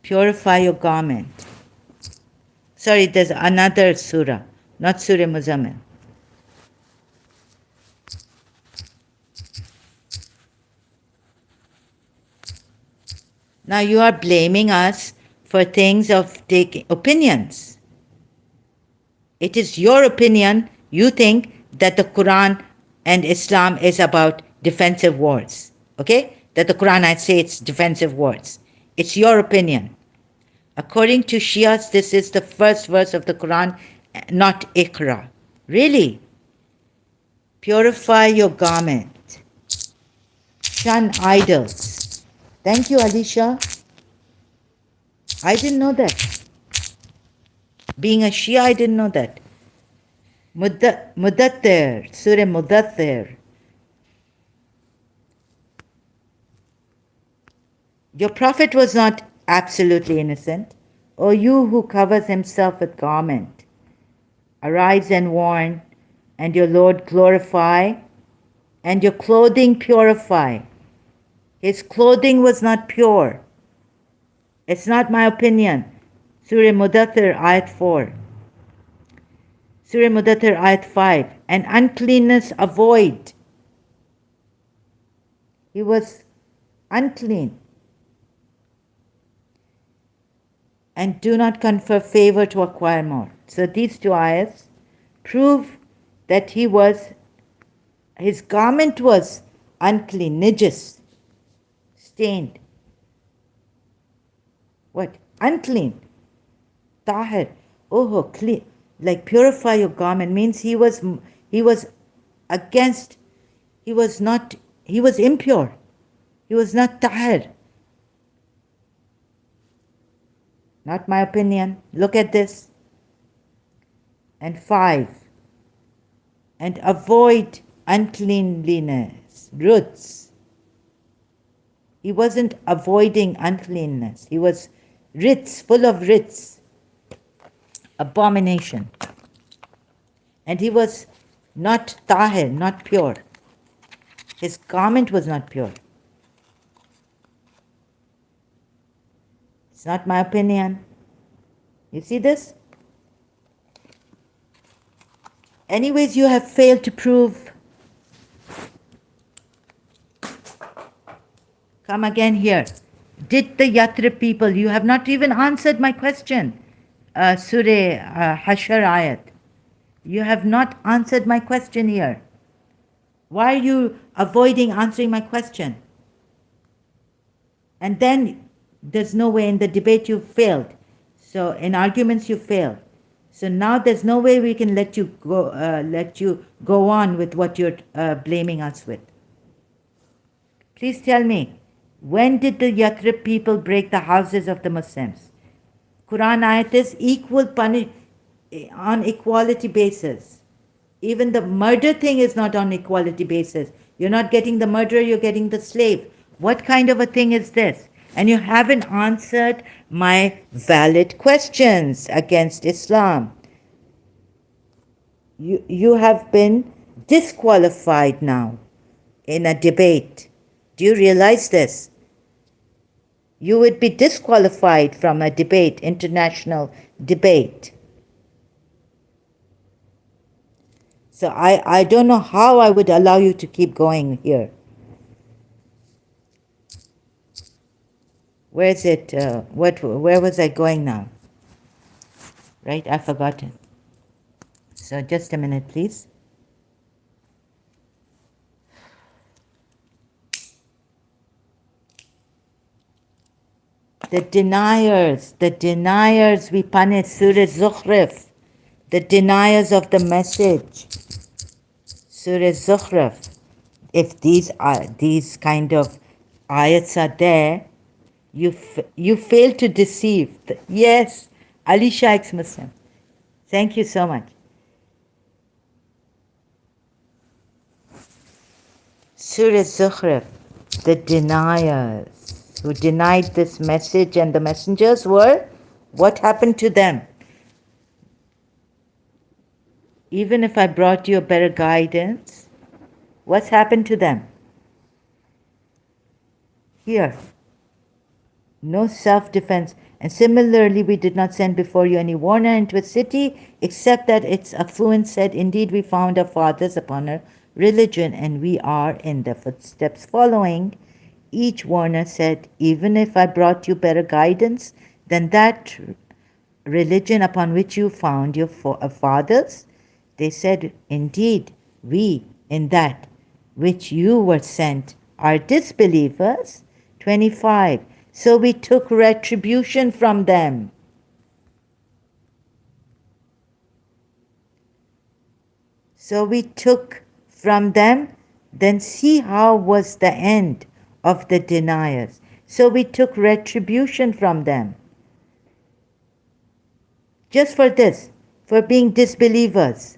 Purify your garment. Sorry, there's another surah, not Surah Muzammil. Now you are blaming us for things of taking opinions. It is your opinion. You think that the Quran and Islam is about defensive wars. Okay? That the Quran, I say it's defensive wars. It's your opinion. According to Shias, this is the first verse of the Quran, not Iqra. Really? Purify your garment. Shun idols. Thank you, Alicia. I didn't know that. Being a Shia, I didn't know that. Mudathir, Surah Mudathir. Your Prophet was not absolutely innocent. O you who covers himself with garment, arise and warn, and your Lord glorify, and your clothing purify. His clothing was not pure. It's not my opinion. Surah Mudathir, Ayat 4. Surah Mudathir, Ayat 5. And uncleanness avoid. He was unclean. And do not confer favor to acquire more. So these two ayats prove that his garment was unclean, najis, stained. What? Unclean. Tahir. Oh, clean. Like purify your garment means he was against, he was impure. He was not tahir. Not my opinion. Look at this. And 5. And avoid uncleanliness, roots. He wasn't avoiding uncleanness. He was rits, full of rits. Abomination. And he was not tahir, not pure. His garment was not pure. It's not my opinion. You see this? Anyways, you have failed to prove. Come again here. Did the Yathrib people, you have not even answered my question. Surah Hashr ayat. You have not answered my question here. Why are you avoiding answering my question? And then there's no way in the debate you failed. So in arguments you failed. So now there's no way we can let you go on with what you're blaming us with. Please tell me, when did the Yathrib people break the houses of the Muslims? Quran ayat is equal punish on equality basis. Even the murder thing is not on equality basis. You're not getting the murderer, you're getting the slave. What kind of a thing is this? And you haven't answered my valid questions against Islam. You have been disqualified now in a debate. Do you realize this? You would be disqualified from a debate, international debate. So I don't know how I would allow you to keep going here. Where is it? Where was I going now? Right, I've forgotten. So just a minute, please. The deniers we punish. Surah Zukhruf, the deniers of the message. Surah Zukhruf. If these kind of ayats are there, you fail to deceive. Yes, Ali Sheikh's Muslim. Thank you so much. Surah Zukhruf, the deniers who denied this message and the messengers were, what happened to them? Even if I brought you a better guidance, what's happened to them? Here, no self-defense. And similarly, we did not send before you any warner into a city, except that its affluent said, indeed, we found our fathers upon our religion, and we are in their footsteps following. Each warner said, even if I brought you better guidance than that religion upon which you found your fathers, they said, indeed, we in that which you were sent are disbelievers. 25. So we took retribution from them. So we took from them, then see how was the end of the deniers. So we took retribution from them. Just for this, for being disbelievers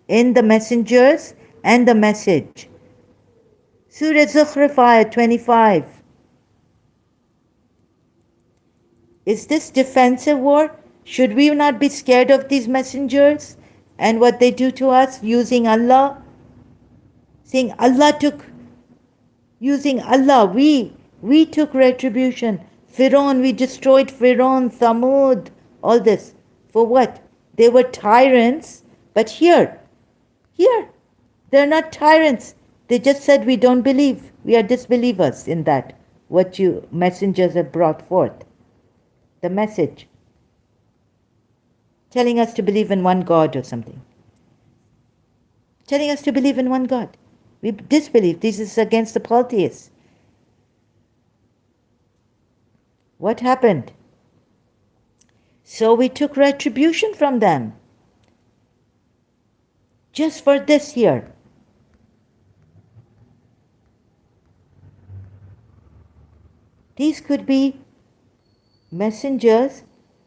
in the messengers and the message. Surah Zukhruf ayah 25. Is this defensive war? Should we not be scared of these messengers and what they do to us using Allah? Saying using Allah, we took retribution. Fir'aun, we destroyed Fir'aun, Thamud, all this. For what? They were tyrants, but here, they're not tyrants. They just said we don't believe. We are disbelievers in that, what you messengers have brought forth. The message. Telling us to believe in one God or something. Telling us to believe in one God. We disbelieve. This is against the Polytheists. What happened? So we took retribution from them. Just for this here. These could be messengers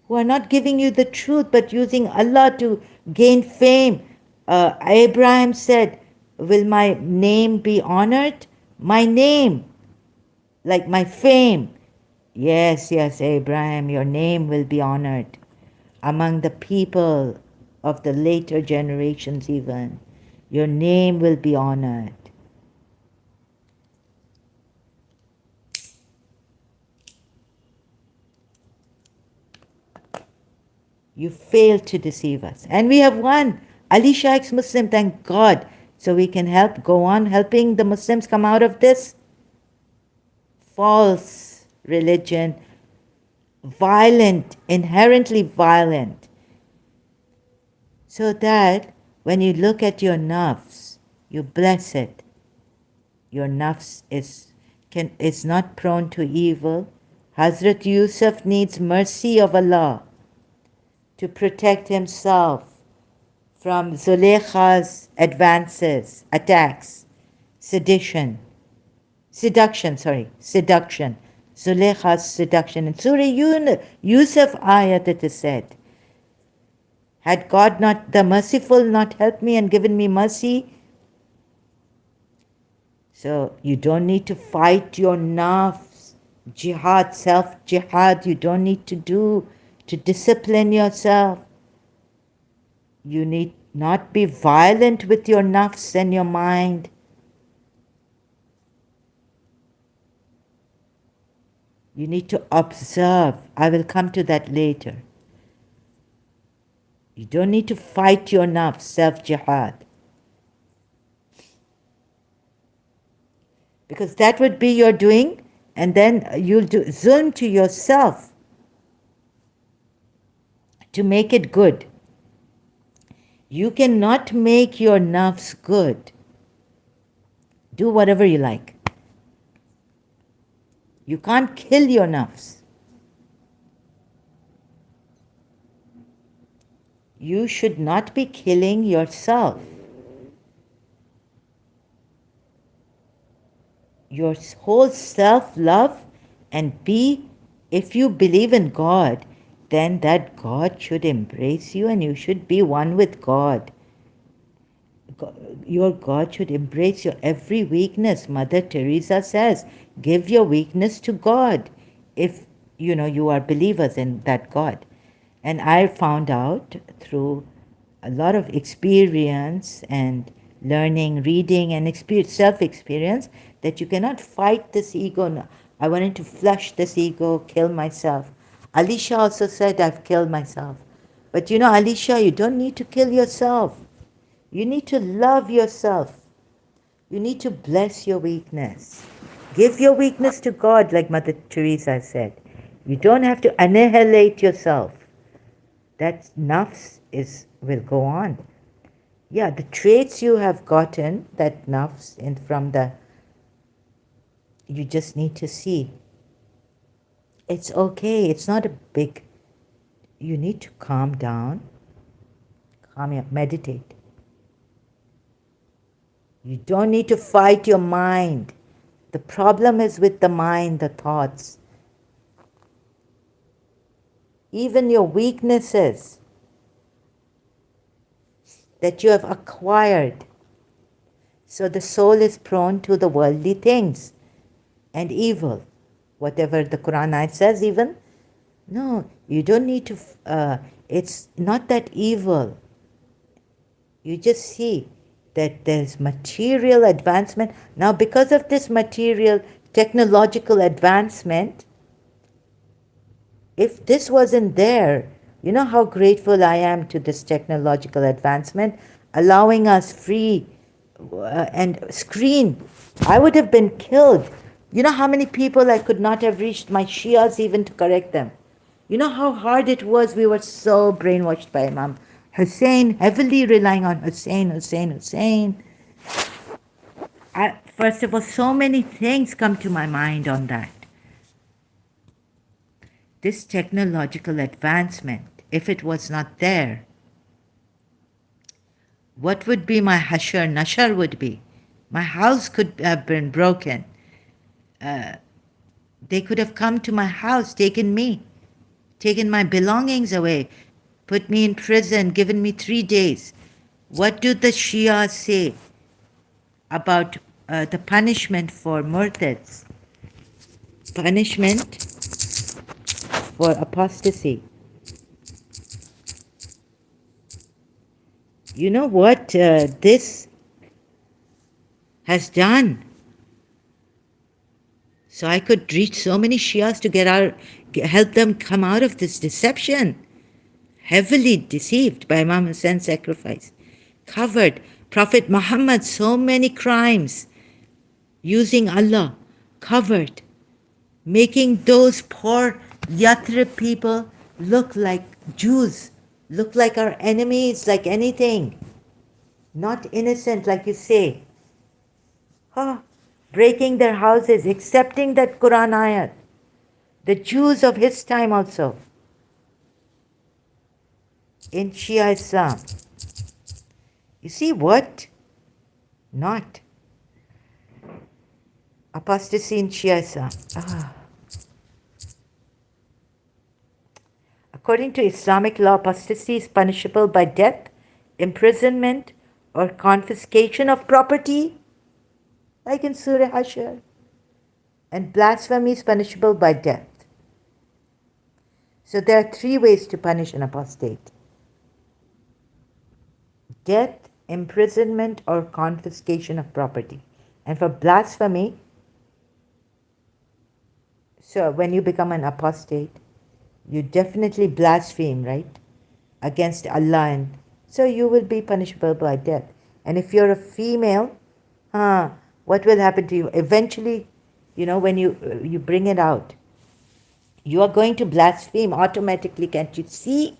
who are not giving you the truth but using Allah to gain fame. Abraham said, will my name be honored? My name, like my fame. Yes, Abraham, your name will be honored among the people of the later generations even. Your name will be honored. You failed to deceive us. And we have won. Ali Sheikh's Muslim, thank God. So we can go on helping the Muslims come out of this false religion, violent, inherently violent. So that when you look at your nafs, you bless it. Your nafs is not prone to evil. Hazrat Yusuf needs mercy of Allah to protect himself from Zulaykha's attacks, seduction. Zulaykha's seduction. In Surah Yusuf ayat it is said, had God not, the merciful, not helped me and given me mercy? So you don't need to fight your nafs, jihad, self-jihad, you don't need to do to discipline yourself. You need not be violent with your nafs and your mind. You need to observe. I will come to that later. You don't need to fight your nafs, self-jihad. Because that would be your doing, and then you'll do zulm to yourself to make it good. You cannot make your nafs good. Do whatever you like. You can't kill your nafs. You should not be killing yourself. Your whole self-love, and if you believe in God, then that God should embrace you and you should be one with God. Your God should embrace your every weakness. Mother Teresa says, give your weakness to God if you are believers in that God. And I found out through a lot of experience and learning, reading, and self-experience that you cannot fight this ego. No, I wanted to flush this ego, kill myself. Alicia also said, I've killed myself. But Alicia, you don't need to kill yourself. You need to love yourself. You need to bless your weakness. Give your weakness to God, like Mother Teresa said. You don't have to annihilate yourself. That nafs will go on. Yeah, the traits you have gotten, that nafs, you just need to see. It's okay. It's not a big. You need to calm down. Meditate. You don't need to fight your mind. The problem is with the mind, the thoughts. Even your weaknesses that you have acquired. So the soul is prone to the worldly things and evil. Whatever the Quran ayat says even. No, you don't need to, it's not that evil. You just see that there's material advancement. Now because of this material technological advancement, if this wasn't there, you know how grateful I am to this technological advancement, allowing us free and screen. I would have been killed. You know how many people I could not have reached, my Shias even, to correct them. You know how hard it was? We were so brainwashed by Imam Hussein, heavily relying on Hussein. First of all, so many things come to my mind on that. This technological advancement, if it was not there, what would be my nashar would be? My house could have been broken. They could have come to my house, taken my belongings away, put me in prison, given me 3 days. What do the Shia say about the punishment for murtads? Punishment for apostasy. You know what this has done? So I could reach so many Shias to help them come out of this deception. Heavily deceived by Imam Hassan's sacrifice. Covered. Prophet Muhammad, so many crimes. Using Allah. Covered. Making those poor Yathrib people look like Jews. look like our enemies, like anything, not innocent, like you say. Huh. Breaking their houses, accepting that Quran ayat. The Jews of his time also, in Shia Islam. You see what? Not. Apostasy in Shia Islam. According to Islamic law, apostasy is punishable by death, imprisonment, or confiscation of property, like in Surah Hashr. And blasphemy is punishable by death. So there are 3 ways to punish an apostate: death, imprisonment, or confiscation of property. And for blasphemy, so when you become an apostate, you definitely blaspheme, right, against Allah, and so you will be punishable by death. And if you're a female, what will happen to you? Eventually, when you bring it out, you are going to blaspheme automatically, can't you see?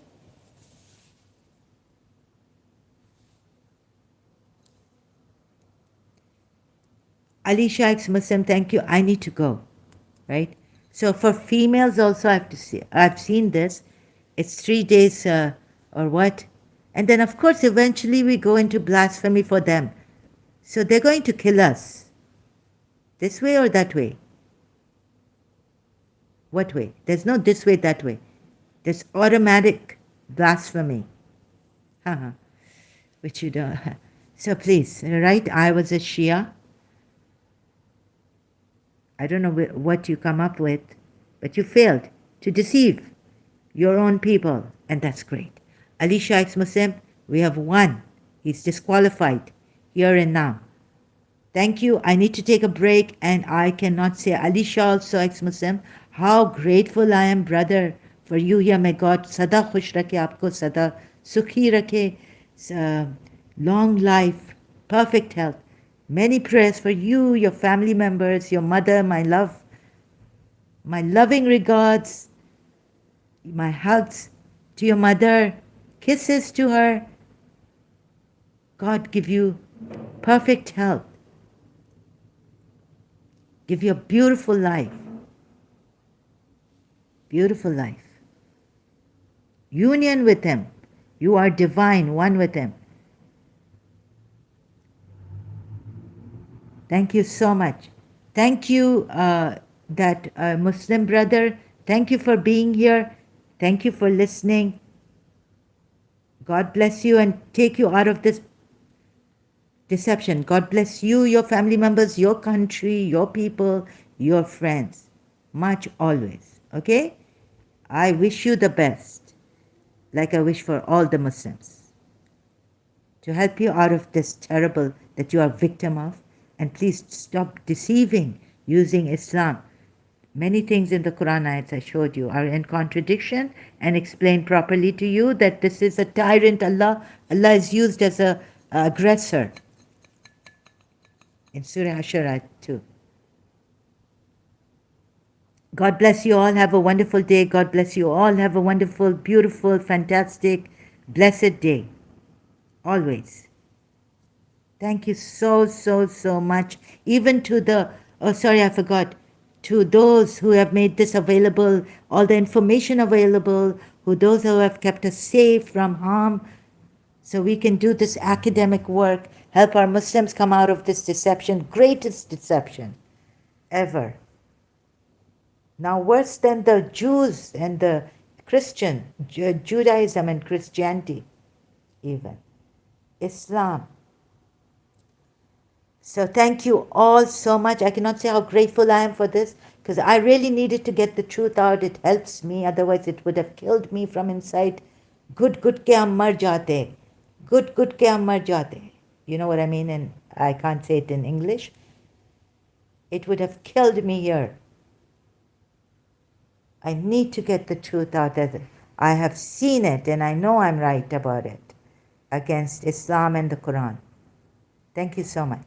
Ali Sheikh's Muslim, thank you. I need to go, right? So for females also, I have to see. I've seen this. It's 3 days or what, and then of course eventually we go into blasphemy for them. So they're going to kill us. This way or that way? What way? There's no this way, that way. There's automatic blasphemy. Which you don't. So please, right? I was a Shia. I don't know what you come up with, but you failed to deceive your own people, and that's great. Ali Shah ex-Muslim, we have won. He's disqualified here and now. Thank you. I need to take a break, and I cannot say, Ali Shah also ex-Muslim, how grateful I am, brother, for you here. May God sada khush rakhe aapko, sada sukhi rakhe, long life, perfect health. Many prayers for you, your family members, your mother, my love, my loving regards, my hugs to your mother, kisses to her. God give you perfect health. Give you a beautiful life. Beautiful life. Union with Him. You are divine, one with Him. Thank you so much. Thank you, that Muslim brother. Thank you for being here. Thank you for listening. God bless you and take you out of this deception. God bless you, your family members, your country, your people, your friends. Much always. Okay? I wish you the best, like I wish for all the Muslims, to help you out of this terrible that you are victim of. And please stop deceiving using Islam. Many things in the Quran ayats I showed you are in contradiction, and explain properly to you that this is a tyrant. Allah is used as a aggressor in Surah Ashurat too. God bless you all. Have a wonderful day. God bless you all. Have a wonderful, beautiful, fantastic, blessed day. Always. Thank you so, so, so much. Even to the, oh, sorry, I forgot. To those who have made this available, all the information available, those who have kept us safe from harm, so we can do this academic work, help our Muslims come out of this deception, greatest deception ever. Now worse than the Jews and the Christian, Judaism and Christianity even. Islam. So thank you all so much. I cannot say how grateful I am for this, because I really needed to get the truth out. It helps me. Otherwise it would have killed me from inside. Good ke hum mar jate. Good ke hum mar jate. You know what I mean? And I can't say it in English. It would have killed me here. I need to get the truth out. That I have seen it and I know I'm right about it against Islam and the Quran. Thank you so much.